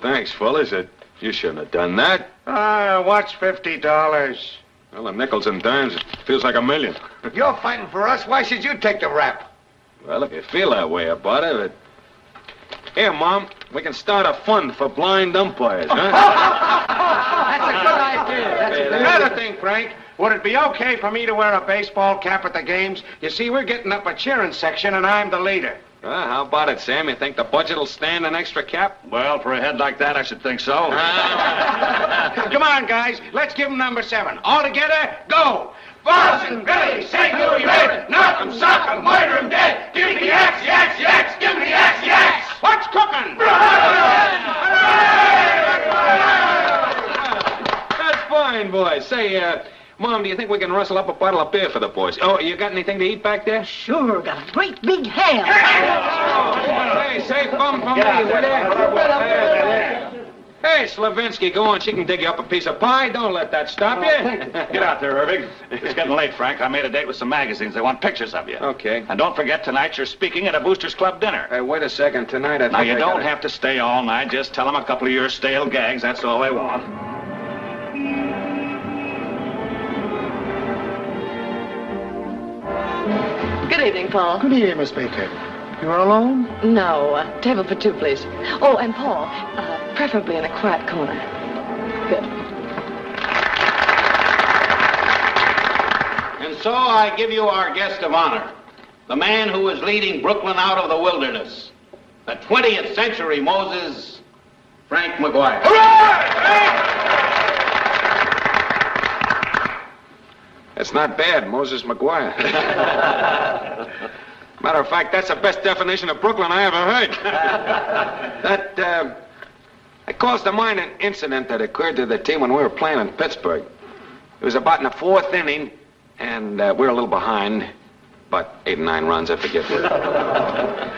thanks, fellas. You shouldn't have done that. What's $50? Well, the nickels and dimes, it feels like $1 million. If you're fighting for us, why should you take the rap? Well, if you feel that way about it... Here, Mom, we can start a fund for blind umpires, huh? That's a good idea. Another thing, Frank. Would it be okay for me to wear a baseball cap at the games? You see, we're getting up a cheering section, and I'm the leader. How about it, Sam? You think the budget will stand an extra cap? Well, for a head like that, I should think so. Come on, guys. Let's give them number 7. All together, go! Boston, Billy, St. Louis Red, knock 'em, sock 'em, murder 'em dead. Give me the axe, yaks, yaks, give me the axe, yaks. What's cooking? That's fine, boys. Say, Mom, do you think we can rustle up a bottle of beer for the boys? Oh, you got anything to eat back there? Sure, got a great big ham. Hey, say bum for me, will you? Hey, Slavinsky, go on. She can dig you up a piece of pie. Don't let that stop you. Get out there, Irving. It's getting late, Frank. I made a date with some magazines. They want pictures of you. Okay. And don't forget, tonight you're speaking at a Boosters Club dinner. Hey, wait a second. Tonight, I think Now, you I don't gotta- have to stay all night. Just tell them a couple of your stale gags. That's all they want. Good evening, Paul. Good evening, Miss Baker. You're alone? No, table for 2, please. Oh, and Paul, preferably in a quiet corner. Good. And so I give you our guest of honor, the man who is leading Brooklyn out of the wilderness, the 20th century Moses, Frank Maguire. That's not bad, Moses Maguire. Matter of fact, that's the best definition of Brooklyn I ever heard. It calls to mind an incident that occurred to the team when we were playing in Pittsburgh. It was about in the 4th inning, and we were a little behind, about 8 or 9 runs, I forget what.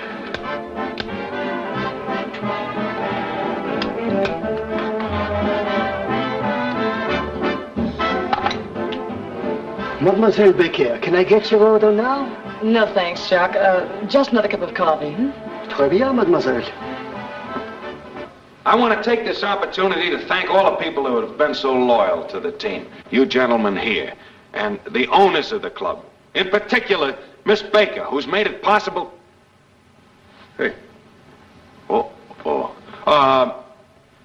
Mademoiselle Baker, can I get your order now? No, thanks, Chuck. Just another cup of coffee. Très bien, mademoiselle. I want to take this opportunity to thank all the people who have been so loyal to the team. You gentlemen here, and the owners of the club. In particular, Miss Baker, who's made it possible... Hey.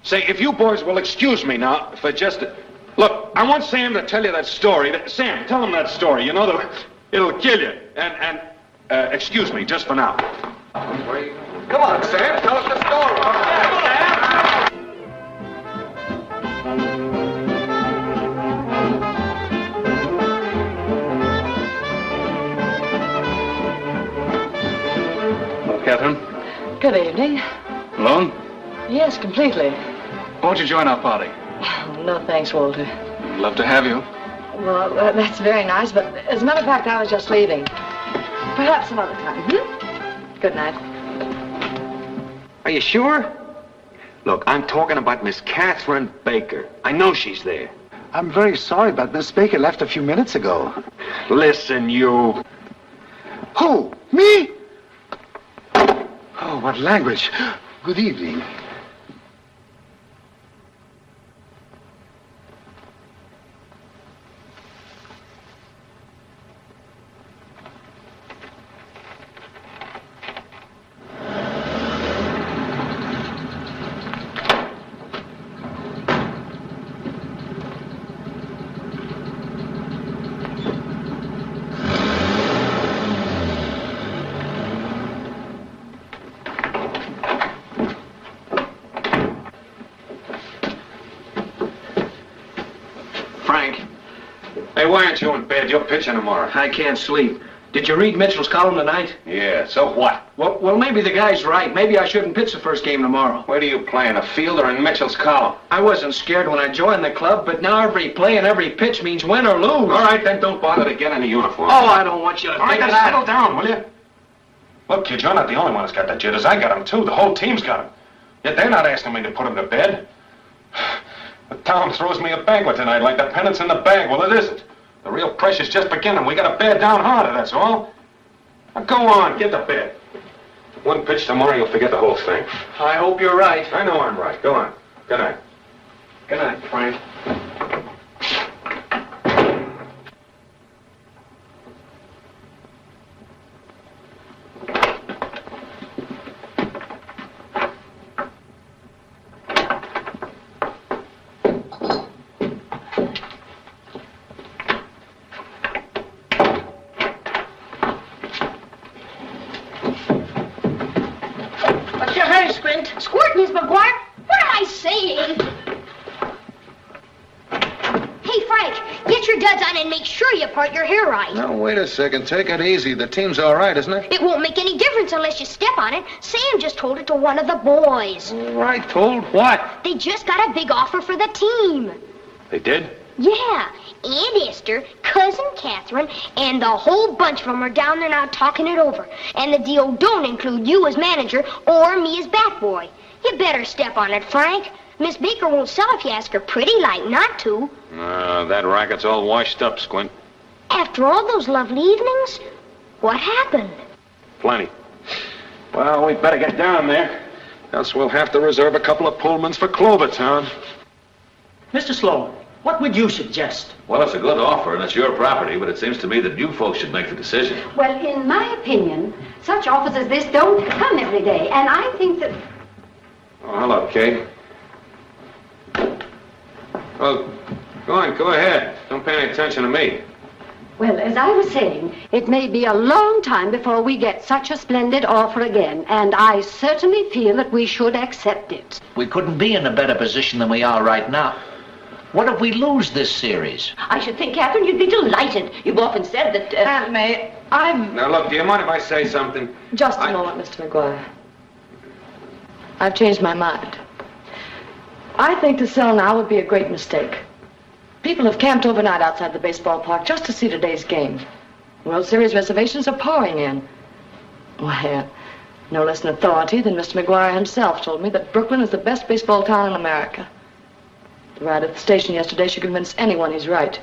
Say, if you boys will excuse me now for just a... Look, I want Sam to tell you that story. Sam, tell him that story. You know, it'll kill you. And excuse me, just for now. Come on, Sam. Tell us the story. Well, Kathryn, Good evening. alone? Yes, completely. Won't you join our party? No, thanks, Walter. Love to have you. Well, that's very nice, but as a matter of fact, I was just leaving. Perhaps some other time. Good night. Are you sure? Look, I'm talking about Miss Kathryn Baker. I know she's there. I'm very sorry, but Miss Baker left a few minutes ago. Listen, you. Who? Me? Oh, what language. Good evening. Frank, Hey, why aren't you in bed? You're pitching tomorrow. I can't sleep. Did you read Mitchell's column tonight? Yeah, so what? Well, maybe the guy's right. Maybe I shouldn't pitch the first game tomorrow. Where do you play, in a field or in Mitchell's column? I wasn't scared when I joined the club, but now every play and every pitch means win or lose. All right, then don't bother to get in a uniform. Oh, I don't want you to All right, think then of that. settle down, will you? Look, kid, you're not the only one that's got the jitters. I got them, too. The whole team's got them. Yet they're not asking me to put them to bed. But Tom throws me a banquet tonight like the pennant's in the bag. Well, it isn't. The real pressure's just beginning. We gotta bear down harder, that's all. Now, go on, get to bed. One pitch tomorrow, you'll forget the whole thing. I hope you're right. I know I'm right. Go on. Good night. Good night, Frank. What's your hurry, Squint? Squirt, Miss Maguire? What am I saying? Hey, Frank, get your duds on and make sure you part your hair right. Now, wait a second. Take it easy. The team's all right, isn't it? It won't make any difference unless you step on it. Sam just told it to one of the boys. All right, told what? They just got a big offer for the team. They did? Yeah, Aunt Esther, Cousin Kathryn, and the whole bunch of them are down there now talking it over. And the deal don't include you as manager or me as bat boy. You better step on it, Frank. Miss Baker won't sell if you ask her pretty like not to. That racket's all washed up, Squint. After all those lovely evenings, what happened? Plenty. Well, we better get down there. Else we'll have to reserve a couple of Pullmans for Clovertown. Mr. Sloan, what would you suggest? Well, it's a good offer, and it's your property, but it seems to me that you folks should make the decision. Well, in my opinion, such offers as this don't come every day, and I think that... Oh, hello, Kate. Well, go ahead. Don't pay any attention to me. Well, as I was saying, it may be a long time before we get such a splendid offer again, and I certainly feel that we should accept it. We couldn't be in a better position than we are right now. What if we lose this series? I should think, Kathryn, you'd be delighted. You've often said that... Aunt May, I'm... Now, look, do you mind if I say something? Just a moment, Mr. Maguire. I've changed my mind. I think to sell now would be a great mistake. People have camped overnight outside the baseball park just to see today's game. World Series reservations are pouring in. Why, no less an authority than Mr. Maguire himself told me that Brooklyn is the best baseball town in America. The ride at the station yesterday should convince anyone he's right.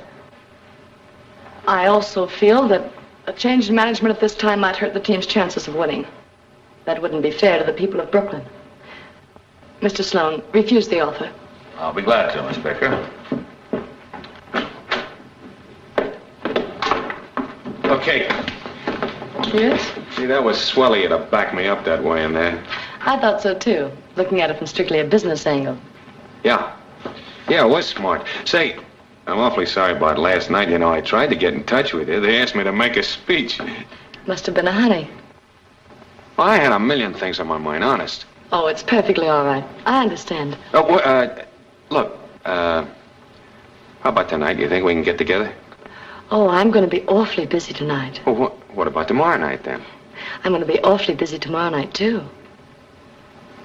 I also feel that a change in management at this time might hurt the team's chances of winning. That wouldn't be fair to the people of Brooklyn. Mr. Sloan, refuse the offer. I'll be glad to, Miss Baker. Okay. Yes? See, that was swell of you to back me up that way in there. I thought so, too, looking at it from strictly a business angle. Yeah. Yeah, it was smart. Say, I'm awfully sorry about last night. You know, I tried to get in touch with you. They asked me to make a speech. Must have been a honey. Well, I had a million things on my mind, honest. Oh, it's perfectly all right. I understand. Oh, look, how about tonight? You think we can get together? Oh, I'm going to be awfully busy tonight. Well, what about tomorrow night, then? I'm going to be awfully busy tomorrow night, too.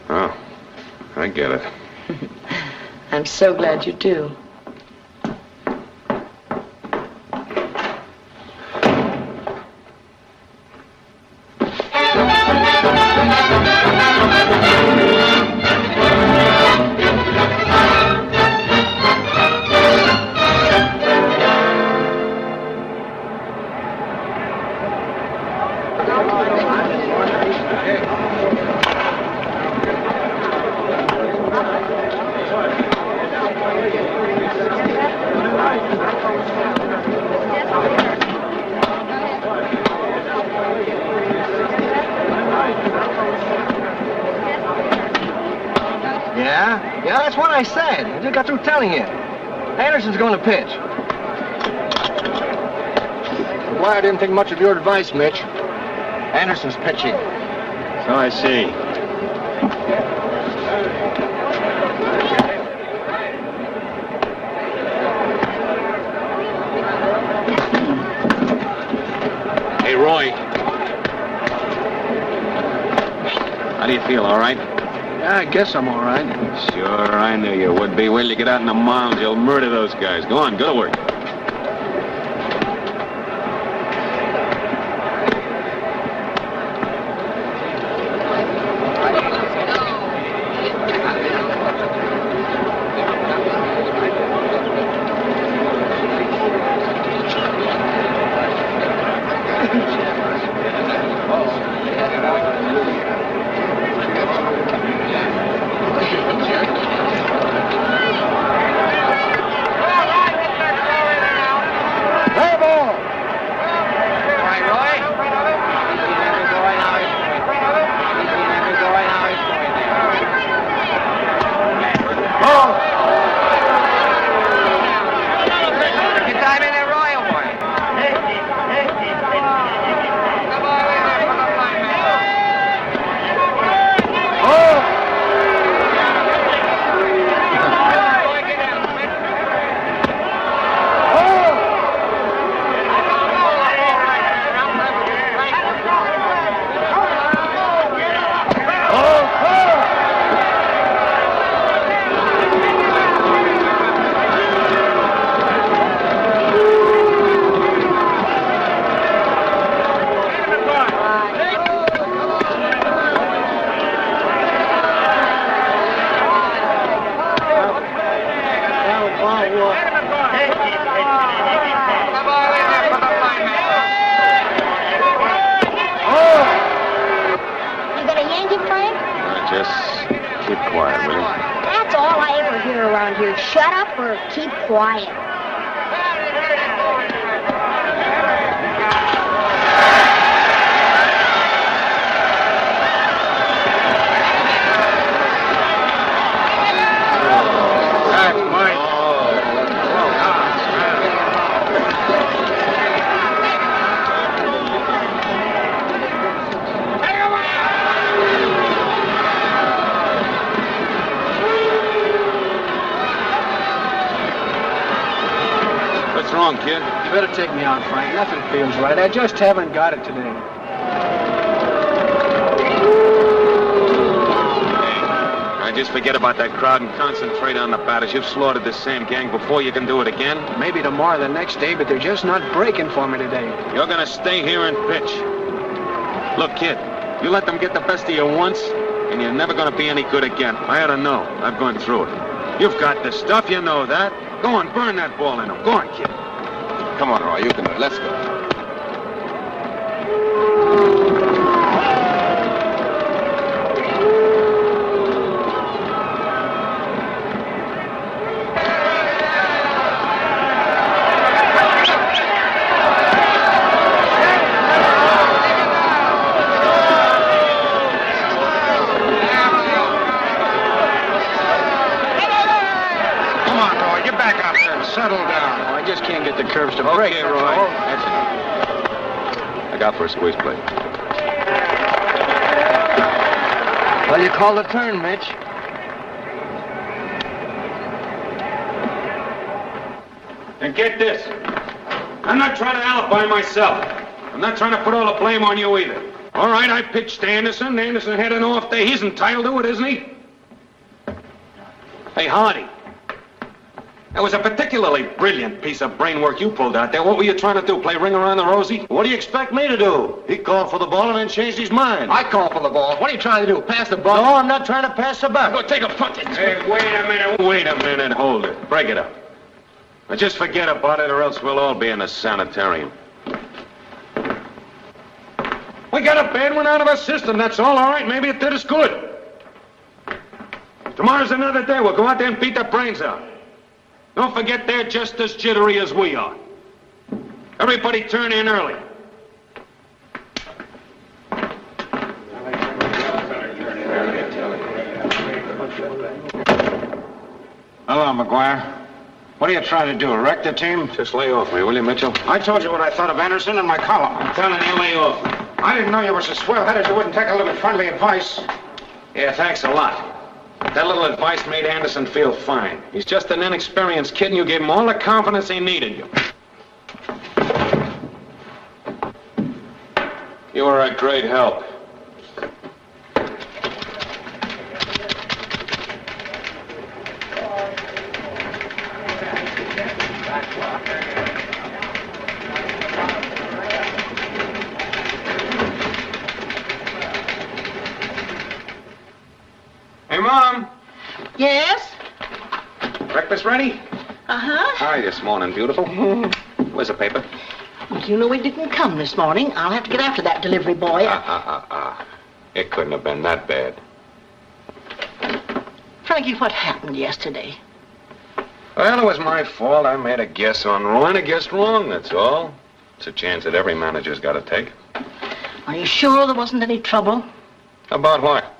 Oh, I get it. I'm so glad you do. Yeah, that's what I said. I just got through telling you. Anderson's going to pitch. Maguire didn't think much of your advice, Mitch. Anderson's pitching. So I see. Hey, Roy. How do you feel, all right? Yeah, I guess I'm all right. Sure, I knew you would be. Wait till you get out in the mounds. You'll murder those guys. Go on, go to work. Shut up or keep quiet. What's wrong, kid? You better take me out, Frank. Nothing feels right. I just haven't got it today. I just forget about that crowd and concentrate on the batters. You've slaughtered the same gang before. You can do it again. Maybe tomorrow, the next day, but they're just not breaking for me today. You're going to stay here and pitch. Look, kid, you let them get the best of you once, and you're never going to be any good again. I ought to know. I've gone through it. You've got the stuff. You know that. Go on, burn that ball in them. Go on, kid. Come on, Roy, you can do it. Let's go. Settle down. Oh, I just can't get the curves to break. Okay, Roy. That's enough. Look out for a squeeze play. Well, you call the turn, Mitch. And get this. I'm not trying to alibi myself. I'm not trying to put all the blame on you either. All right, I pitched Anderson. Anderson had an off day. He's entitled to it, isn't he? Hey, Hardy. That was a particularly brilliant piece of brain work you pulled out there. What were you trying to do, play ring around the rosy? What do you expect me to do? He called for the ball and then changed his mind. I call for the ball. What are you trying to do, pass the ball? No, I'm not trying to pass the buck. Go take a punt. Hey, wait a minute, hold it. Break it up. Now just forget about it or else we'll all be in the sanitarium. We got a bad one out of our system, that's all right. Maybe it did us good. Tomorrow's another day. We'll go out there and beat their brains out. Don't forget they're just as jittery as we are. Everybody turn in early. Hello, Maguire. What are you trying to do, wreck the team? Just lay off me, will you, Mitchell? I told you what I thought of Anderson in my column. I'm telling you, lay off me. I didn't know you were so swell-headed you wouldn't take a little friendly advice. Yeah, thanks a lot. That little advice made Anderson feel fine. He's just an inexperienced kid, and you gave him all the confidence he needed. You were a great help. Hey, Mom. Yes? Breakfast ready? Uh-huh. How are you this morning, beautiful? Where's the paper? Well, you know he didn't come this morning. I'll have to get after that delivery boy. It couldn't have been that bad. Frankie, what happened yesterday? Well, it was my fault. I made a guess on wrong and I guessed wrong, that's all. It's a chance that every manager's got to take. Are you sure there wasn't any trouble? About what?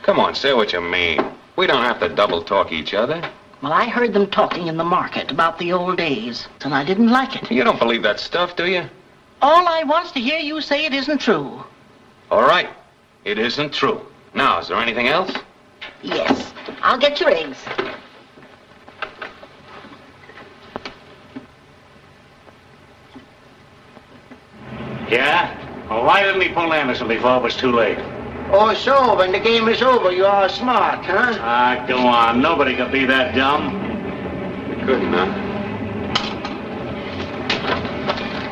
Come on, say what you mean. We don't have to double-talk each other. Well, I heard them talking in the market about the old days, and I didn't like it. You don't believe that stuff, do you? All I want's to hear you say it isn't true. All right. It isn't true. Now, is there anything else? Yes. I'll get your eggs. Yeah? Well, why didn't he pull Anderson before it was too late? Oh, so when the game is over, you are smart, huh? Ah, go on. Nobody could be that dumb. You couldn't, huh?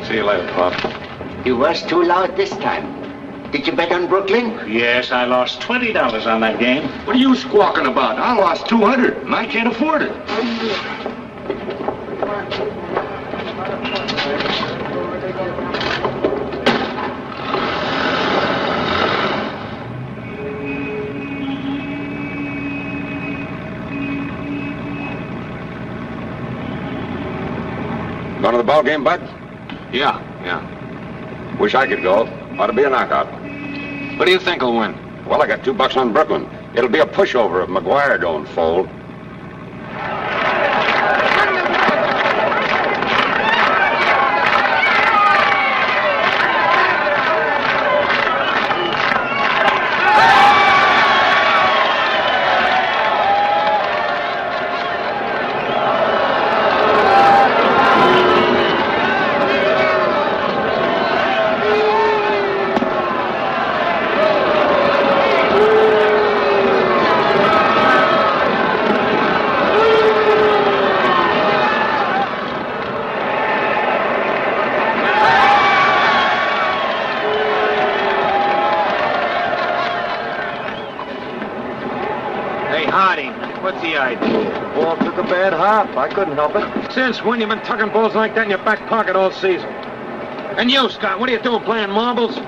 See you later, Pop. You was too loud this time. Did you bet on Brooklyn? Yes, I lost $20 on that game. What are you squawking about? I lost 200, and I can't afford it. Going to the ball game, Bud? Yeah. Wish I could go. Ought to be a knockout. What do you think will win? Well, I got $2 on Brooklyn. It'll be a pushover if Maguire don't fold. What's the idea? Ball took a bad hop. I couldn't help it. Since when you been tucking balls like that in your back pocket all season? And you, Scott, what are you doing, playing marbles? You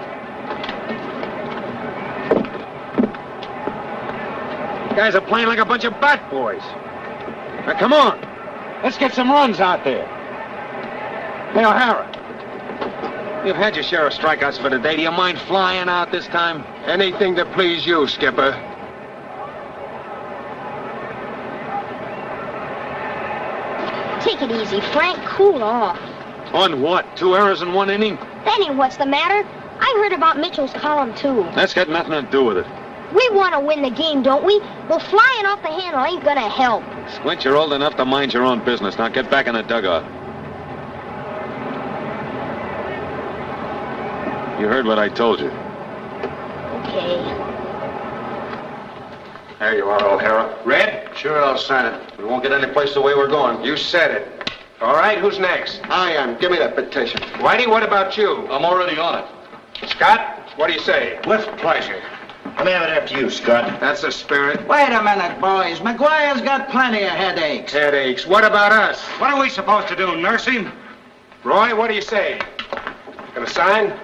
guys are playing like a bunch of bat boys. Now, come on. Let's get some runs out there. Hey, O'Hara. You've had your share of strikeouts for the day. Do you mind flying out this time? Anything to please you, Skipper. Take it easy, Frank. Cool off. On what? 2 errors in 1 inning? That ain't what's the matter. I heard about Mitchell's column, too. That's got nothing to do with it. We want to win the game, don't we? Well, flying off the handle ain't gonna help. Squint, you're old enough to mind your own business. Now get back in the dugout. You heard what I told you. Okay. There you are, O'Hara. Red? Sure, I'll sign it. We won't get any place the way we're going. You said it. All right, who's next? I am. Give me that petition. Whitey, what about you? I'm already on it. Scott, what do you say? With pleasure. Let me have it after you, Scott. That's the spirit. Wait a minute, boys. Maguire's got plenty of headaches. Headaches. What about us? What are we supposed to do, nurse him? Roy, what do you say? Gonna sign?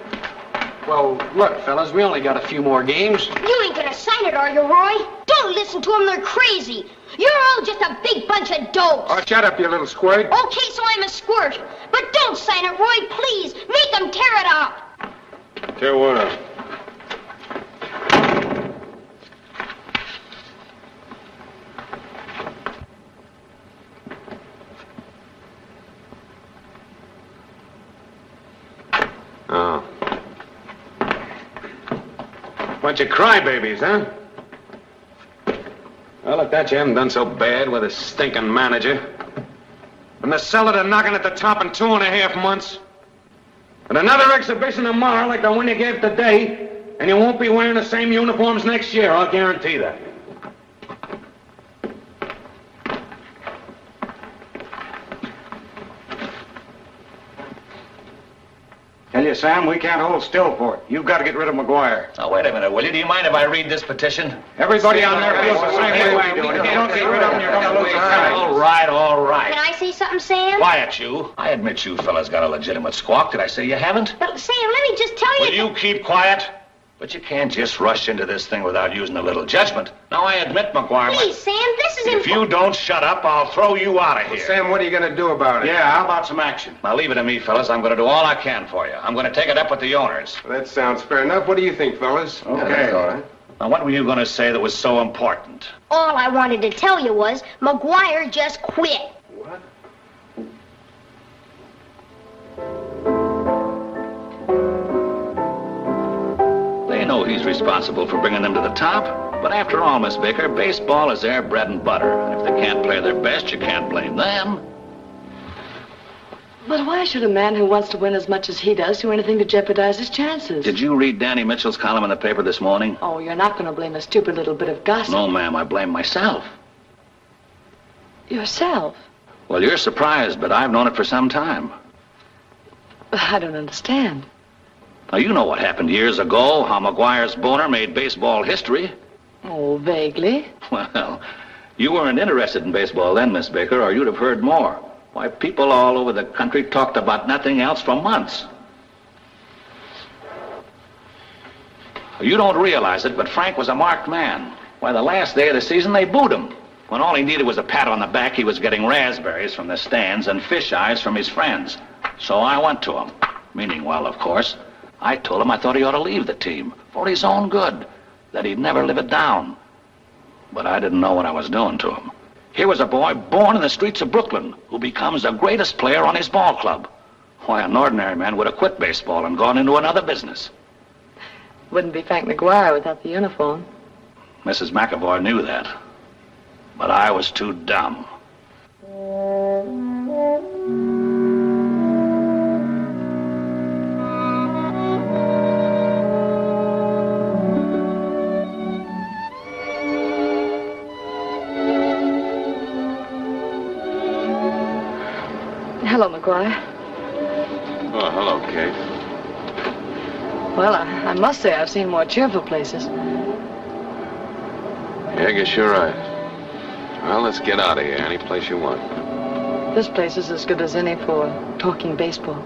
Well, look, fellas, we only got a few more games. You ain't gonna sign it, are you, Roy? Don't listen to them. They're crazy. You're all just a big bunch of dopes. Oh, shut up, you little squirt. Okay, so I'm a squirt. But don't sign it, Roy, please. Make them tear it up. Tear what up? Bunch of crybabies, huh? Well, at that you haven't done so bad with a stinking manager. From the cellar to knocking at the top in 2.5 months. And another exhibition tomorrow like the one you gave today, and you won't be wearing the same uniforms next year, I'll guarantee that. Tell you, Sam, we can't hold still for it. You've got to get rid of Maguire. Now, wait a minute, will you? Do you mind if I read this petition? Everybody on there feels the same way we do. If you don't get rid of them, you're going to lose your time. All right, all right. Can I say something, Sam? Quiet, you. I admit you fellas got a legitimate squawk. Did I say you haven't? But, Sam, let me just tell you... Will you keep quiet? But you can't just rush into this thing without using a little judgment. Now, I admit, Maguire... Please, Sam, this is If you don't shut up, I'll throw you out of here. Well, Sam, what are you going to do about it? Yeah, how about some action? Now, leave it to me, fellas. I'm going to do all I can for you. I'm going to take it up with the owners. Well, that sounds fair enough. What do you think, fellas? Okay. Yeah, that's all right. Now, what were you going to say that was so important? All I wanted to tell you was Maguire just quit. What? They know he's responsible for bringing them to the top. But after all, Miss Baker, baseball is their bread and butter. And if they can't play their best, you can't blame them. But why should a man who wants to win as much as he does do anything to jeopardize his chances? Did you read Danny Mitchell's column in the paper this morning? Oh, you're not going to blame a stupid little bit of gossip. No, ma'am, I blame myself. Yourself? Well, you're surprised, but I've known it for some time. I don't understand. Now, you know what happened years ago, how Maguire's boner made baseball history. Oh, vaguely. Well, you weren't interested in baseball then, Miss Baker, or you'd have heard more. Why, people all over the country talked about nothing else for months. You don't realize it, but Frank was a marked man. Why, the last day of the season, they booed him. When all he needed was a pat on the back, he was getting raspberries from the stands and fish eyes from his friends. So I went to him, meaning well, of course. I told him I thought he ought to leave the team for his own good, that he'd never live it down. But I didn't know what I was doing to him. Here was a boy born in the streets of Brooklyn who becomes the greatest player on his ball club. Why, an ordinary man would have quit baseball and gone into another business. Wouldn't be Frank Maguire without the uniform. Mrs. McAvoy knew that. But I was too dumb. Hello, Maguire. Oh, hello, Kate. Well, I must say I've seen more cheerful places. Yeah, I guess you're right. Well, let's get out of here. Any place you want. This place is as good as any for talking baseball.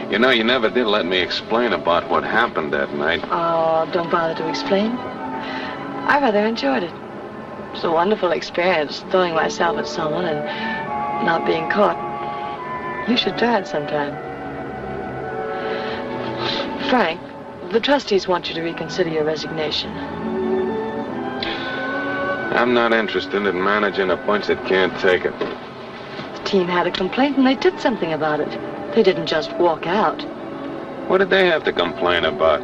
You know, you never did let me explain about what happened that night. Oh, don't bother to explain. I rather enjoyed it. It was a wonderful experience, throwing myself at someone and not being caught. You should try it sometime. Frank, the trustees want you to reconsider your resignation. I'm not interested in managing a bunch that can't take it. The team had a complaint and they did something about it. They didn't just walk out. What did they have to complain about?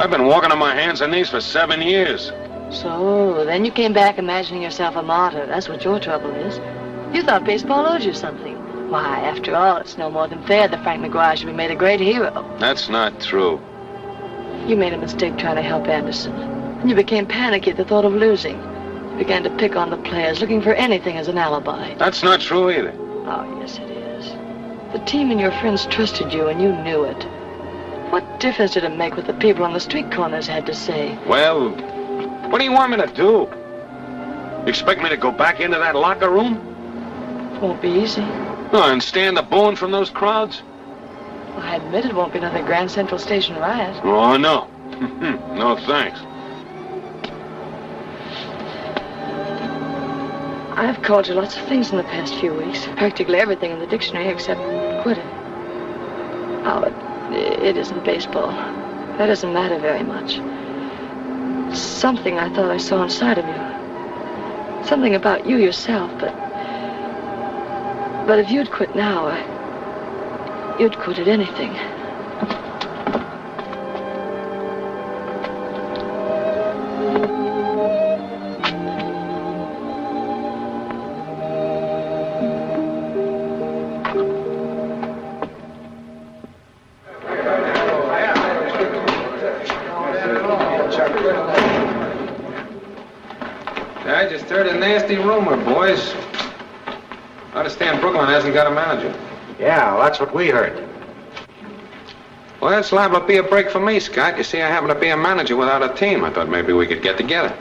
I've been walking on my hands and knees for 7 years. So, then you came back imagining yourself a martyr. That's what your trouble is. You thought baseball owed you something. Why, after all, it's no more than fair that Frank Maguire should be made a great hero. That's not true. You made a mistake trying to help Anderson. And you became panicky at the thought of losing. You began to pick on the players, looking for anything as an alibi. That's not true either. Oh, yes, it is. The team and your friends trusted you, and you knew it. What difference did it make what the people on the street corners had to say? Well, what do you want me to do? You expect me to go back into that locker room? It won't be easy. Oh, and stand the booing from those crowds? Well, I admit it won't be another Grand Central Station riot. Oh, no. No, thanks. I've called you lots of things in the past few weeks. Practically everything in the dictionary except quitting. Oh, it isn't baseball. That doesn't matter very much. Something I thought I saw inside of you. Something about you yourself, but if you'd quit now, you'd quit at anything. nasty rumor, boys. I understand Brooklyn hasn't got a manager. Yeah, well, that's what we heard. Well, that's liable to be a break for me, Scott. You see, I happen to be a manager without a team. I thought maybe we could get together.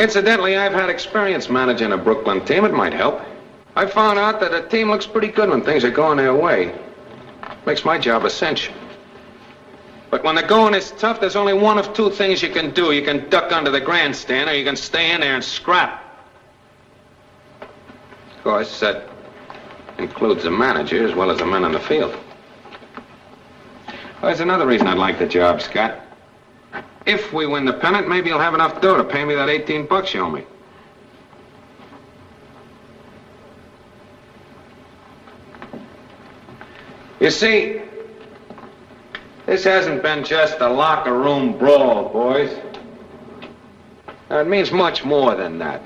Incidentally, I've had experience managing a Brooklyn team. It might help. I found out that a team looks pretty good when things are going their way. Makes my job a cinch. But when the going is tough, there's only one of two things you can do. You can duck under the grandstand, or you can stay in there and scrap. Of course, that includes the manager as well as the men on the field. Well, there's another reason I'd like the job, Scott. If we win the pennant, maybe you'll have enough dough to pay me that $18 you owe me. You see, this hasn't been just a locker room brawl, boys. Now, it means much more than that.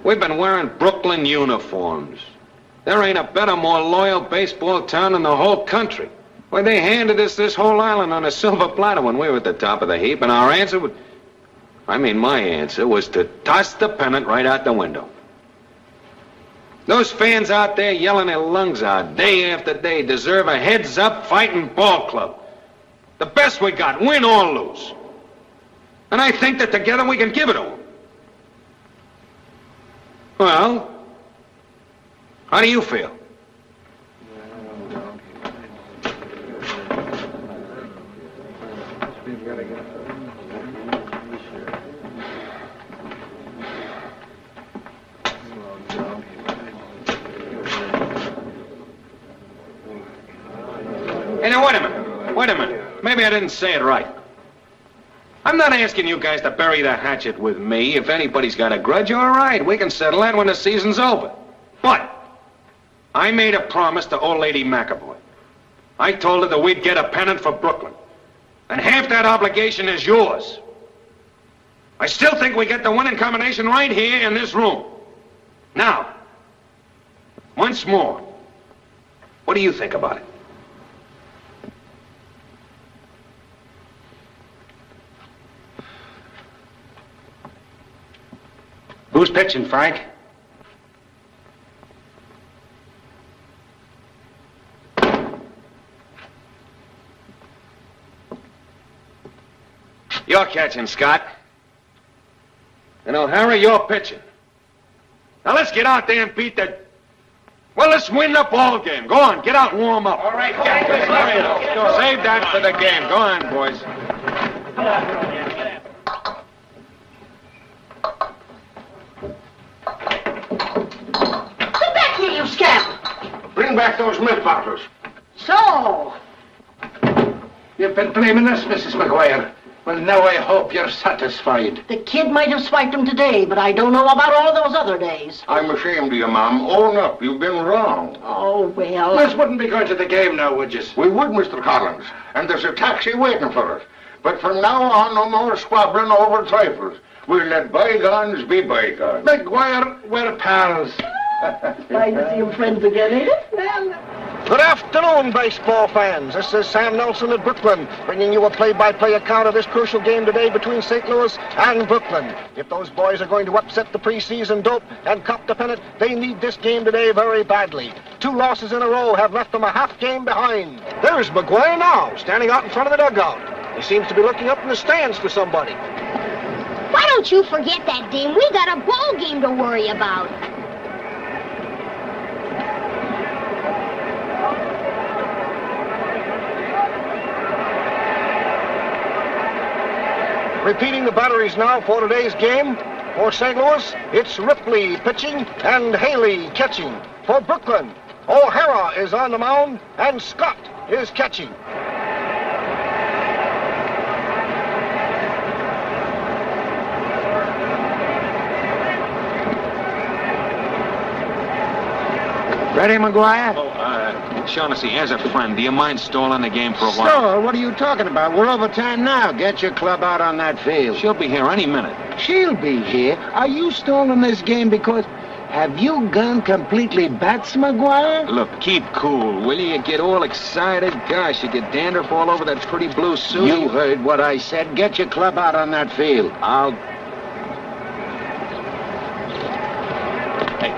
We've been wearing Brooklyn uniforms. There ain't a better, more loyal baseball town in the whole country. Why, they handed us this whole island on a silver platter when we were at the top of the heap, and our answer would... my answer was to toss the pennant right out the window. Those fans out there yelling their lungs out day after day deserve a heads-up fighting ball club. The best we got, win or lose. And I think that together we can give it to them. Well, how do you feel? Hey, now, wait a minute. Maybe I didn't say it right. I'm not asking you guys to bury the hatchet with me. If anybody's got a grudge, all right, we can settle that when the season's over. But I made a promise to old lady McAvoy. I told her that we'd get a pennant for Brooklyn. And half that obligation is yours. I still think we get the winning combination right here in this room. Now, once more, what do you think about it? Who's pitching, Frank? You're catching, Scott. And O'Hara, you're pitching. Now let's get out there and beat the... Well, let's win the ball game. Go on, get out and warm up. All right, get this. Save that for the game. Go on, boys. Get back here, you scamp! Bring back those milk bottles. So, You've been blaming us, Mrs. Maguire. Well, now I hope you're satisfied. the kid might have swiped him today, but I don't know about all those other days. I'm ashamed of you, Mom. Own up. You've been wrong. Oh, well... Miss wouldn't be going to the game now, would you? We would, Mr. Collins. And there's a taxi waiting for us. But from now on, no more squabbling over trifles. We'll let bygones be bygones. Maguire, we're pals. Nice to see you friends again, ain't it? Well... Good afternoon, baseball fans. This is Sam Nelson at Brooklyn, bringing you a play-by-play account of this crucial game today between St. Louis and Brooklyn. If those boys are going to upset the preseason dope and cop the pennant, they need this game today very badly. 2 losses in a row have left them a half game behind. There's Maguire now, standing out in front of the dugout. He seems to be looking up in the stands for somebody. Why don't you forget that, Dame? We got a ball game to worry about. Repeating the batteries now for today's game. For St. Louis, it's Ripley pitching and Haley catching. For Brooklyn, O'Hara is on the mound and Scott is catching. Ready, Maguire? Shaughnessy, as a friend, do you mind stalling the game for a while? Sure, what are you talking about? We're over time now. Get your club out on that field. She'll be here any minute. She'll be here. Are you stalling this game because... Have you gone completely bats, Maguire? Look, keep cool, will you? You get all excited. Gosh, you get dandruff all over that pretty blue suit. You heard what I said. Get your club out on that field.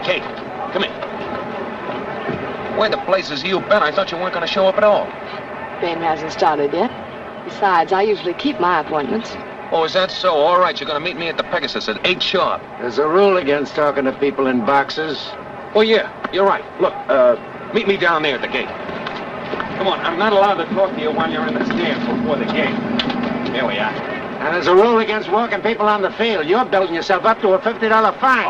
Kate, come here. Where the blazes you been? I thought you weren't going to show up at all. Ben hasn't started yet. Besides, I usually keep my appointments. Oh, is that so? All right, you're going to meet me at the Pegasus at 8 sharp. There's a rule against talking to people in boxes. Oh, yeah, you're right. Look, meet me down there at the gate. Come on, I'm not allowed to talk to you while you're in the stands before the game. Here we are. And there's a rule against walking people on the field. You're building yourself up to a $50 fine.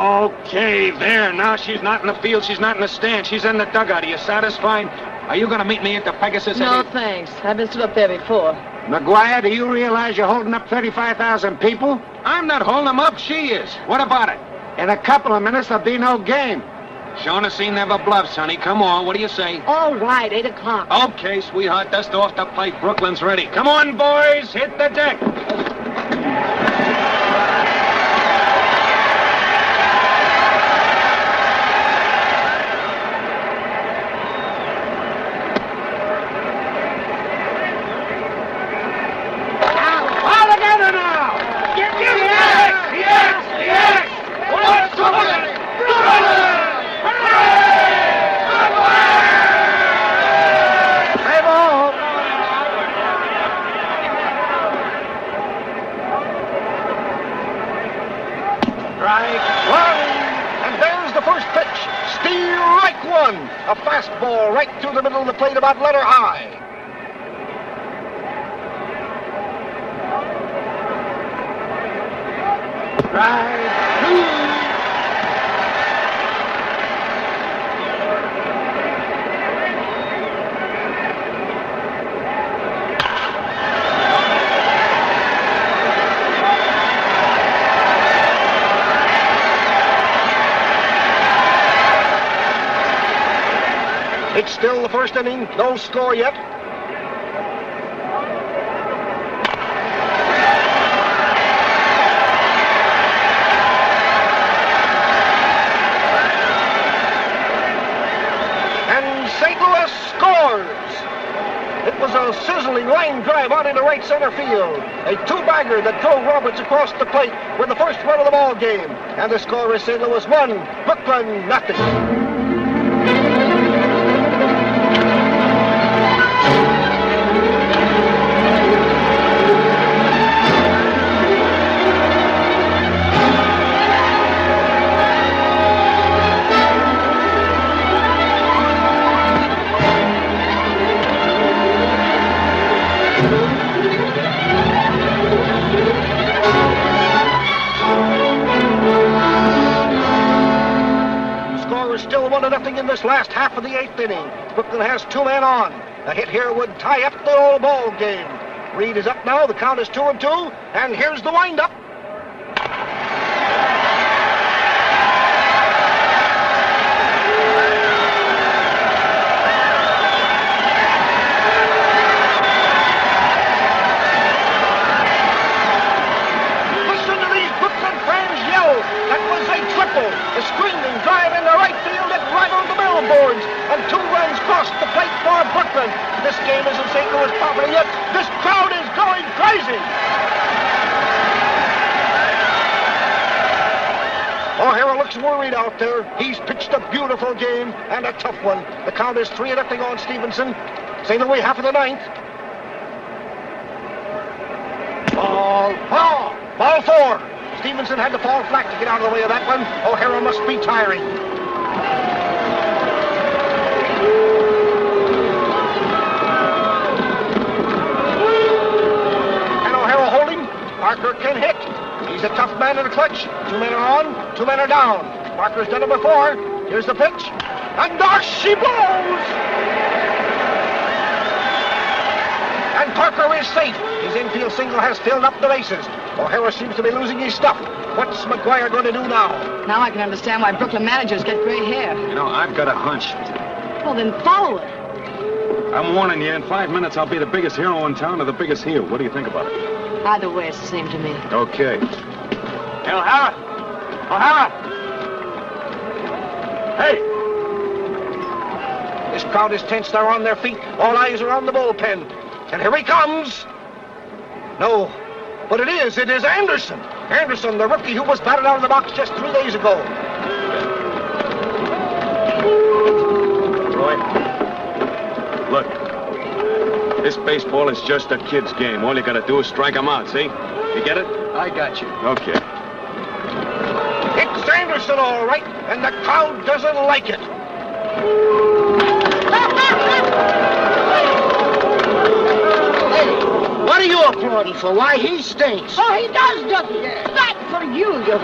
Okay, there. Now she's not in the field. She's not in the stand. She's in the dugout. Are you satisfied? Are you going to meet me at the Pegasus? No, thanks. I've been stood up there before. Maguire, do you realize you're holding up 35,000 people? I'm not holding them up. She is. What about it? In a couple of minutes, there'll be no game. Shaughnessy never bluffs, honey. Come on. What do you say? All right, 8 o'clock. Okay, sweetheart. Dust off the plate. Brooklyn's ready. Come on, boys. Hit the deck. All together now! Get the X! What's the matter? Play ball! Strike one! And there's the first pitch. Strike one! A fastball right through the middle of the plate, about letter I. Strike two! It's still the first inning, no score yet. And St. Louis scores! It was a sizzling line drive out into right center field. A two-bagger that drove Roberts across the plate with the first run of the ball game. And the score is St. Louis 1, Brooklyn nothing. Still 1-0 in this last half of the 8th inning. Brooklyn has 2 men on. A hit here would tie up the whole ball game. Reed is up now. The count is 2-2. And here's the windup. Listen to these Brooklyn fans yell. That was a triple. A screaming drive into right field. It rivaled the billboards. And 2 runs crossed the plate for Brooklyn. This game isn't St. Louis property yet. This crowd is going crazy. O'Hara looks worried out there. He's pitched a beautiful game and a tough one. The count is 3-0 on Stevenson. St. Louis half of the 9th. Ball 4. Stevenson had to fall flat to get out of the way of that one. O'Hara must be tiring. And O'Hara holding. Parker can hit. He's a tough man in the clutch. 2 men are on, 2 men are down. Parker's done it before. Here's the pitch. And there she blows! And Parker is safe. His infield single has filled up the bases. O'Hara seems to be losing his stuff. What's Maguire going to do now? Now I can understand why Brooklyn managers get gray hair. You know, I've got a hunch. Well, then follow it. I'm warning you, in 5 minutes I'll be the biggest hero in town or the biggest heel. What do you think about it? Either way, it's the same to me. Okay. Hey, O'Hara! O'Hara! Hey! This crowd is tense. They're on their feet. All eyes are on the bullpen. And here he comes. No, but it is Anderson. Anderson, the rookie who was batted out of the box just 3 days ago. Look, this baseball is just a kid's game. All you gotta do is strike 'em out, see? You get it? I got you. Okay. It's Anderson, all right, and the crowd doesn't like it. What are you applauding for? Why, he stinks. Oh, he does, doesn't he? That for you, you...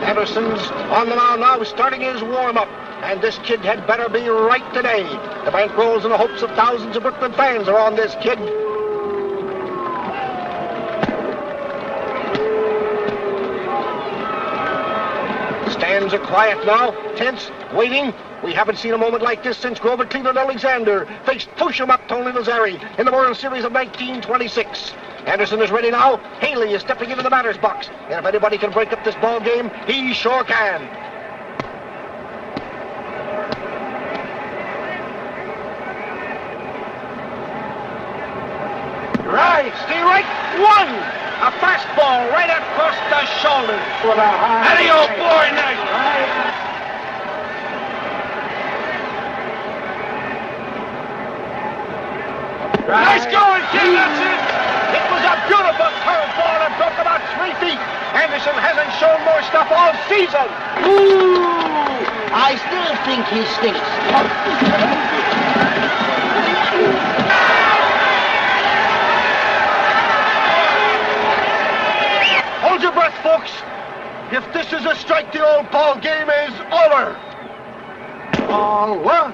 Anderson's on the mound now, starting his warm-up. And this kid had better be right today. The bankrolls and the hopes of thousands of Brooklyn fans are on this kid. Stands are quiet now, tense, waiting. We haven't seen a moment like this since Grover Cleveland Alexander faced push-em-up Tony Lazzari in the World Series of 1926. Anderson is ready now. Haley is stepping into the batter's box. And if anybody can break up this ball game, he sure can. Right, stay right, one. A fastball right across the shoulder. Eddie, old boy, nice. Nice going, kid, that's it. It was a beautiful curveball that broke about 3 feet. Anderson hasn't shown more stuff all season. Ooh, I still think he stinks. Hold your breath, folks. If this is a strike, the old ball game is over. Ball one.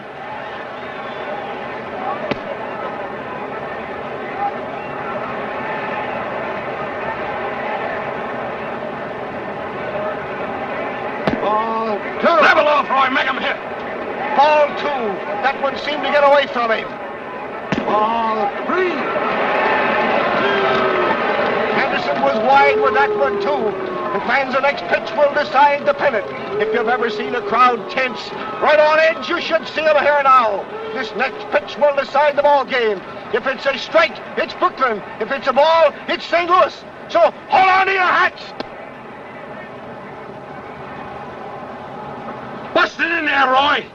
Ball two. Level off, Roy. Make him hit. Ball two. That one seemed to get away from him. Ball three. Anderson was wide with that one, too. And fans, the next pitch will decide the pennant. If you've ever seen a crowd tense, right on edge, you should see them here now. This next pitch will decide the ball game. If it's a strike, it's Brooklyn. If it's a ball, it's St. Louis. So hold on to your hats. Bust it in there, Roy.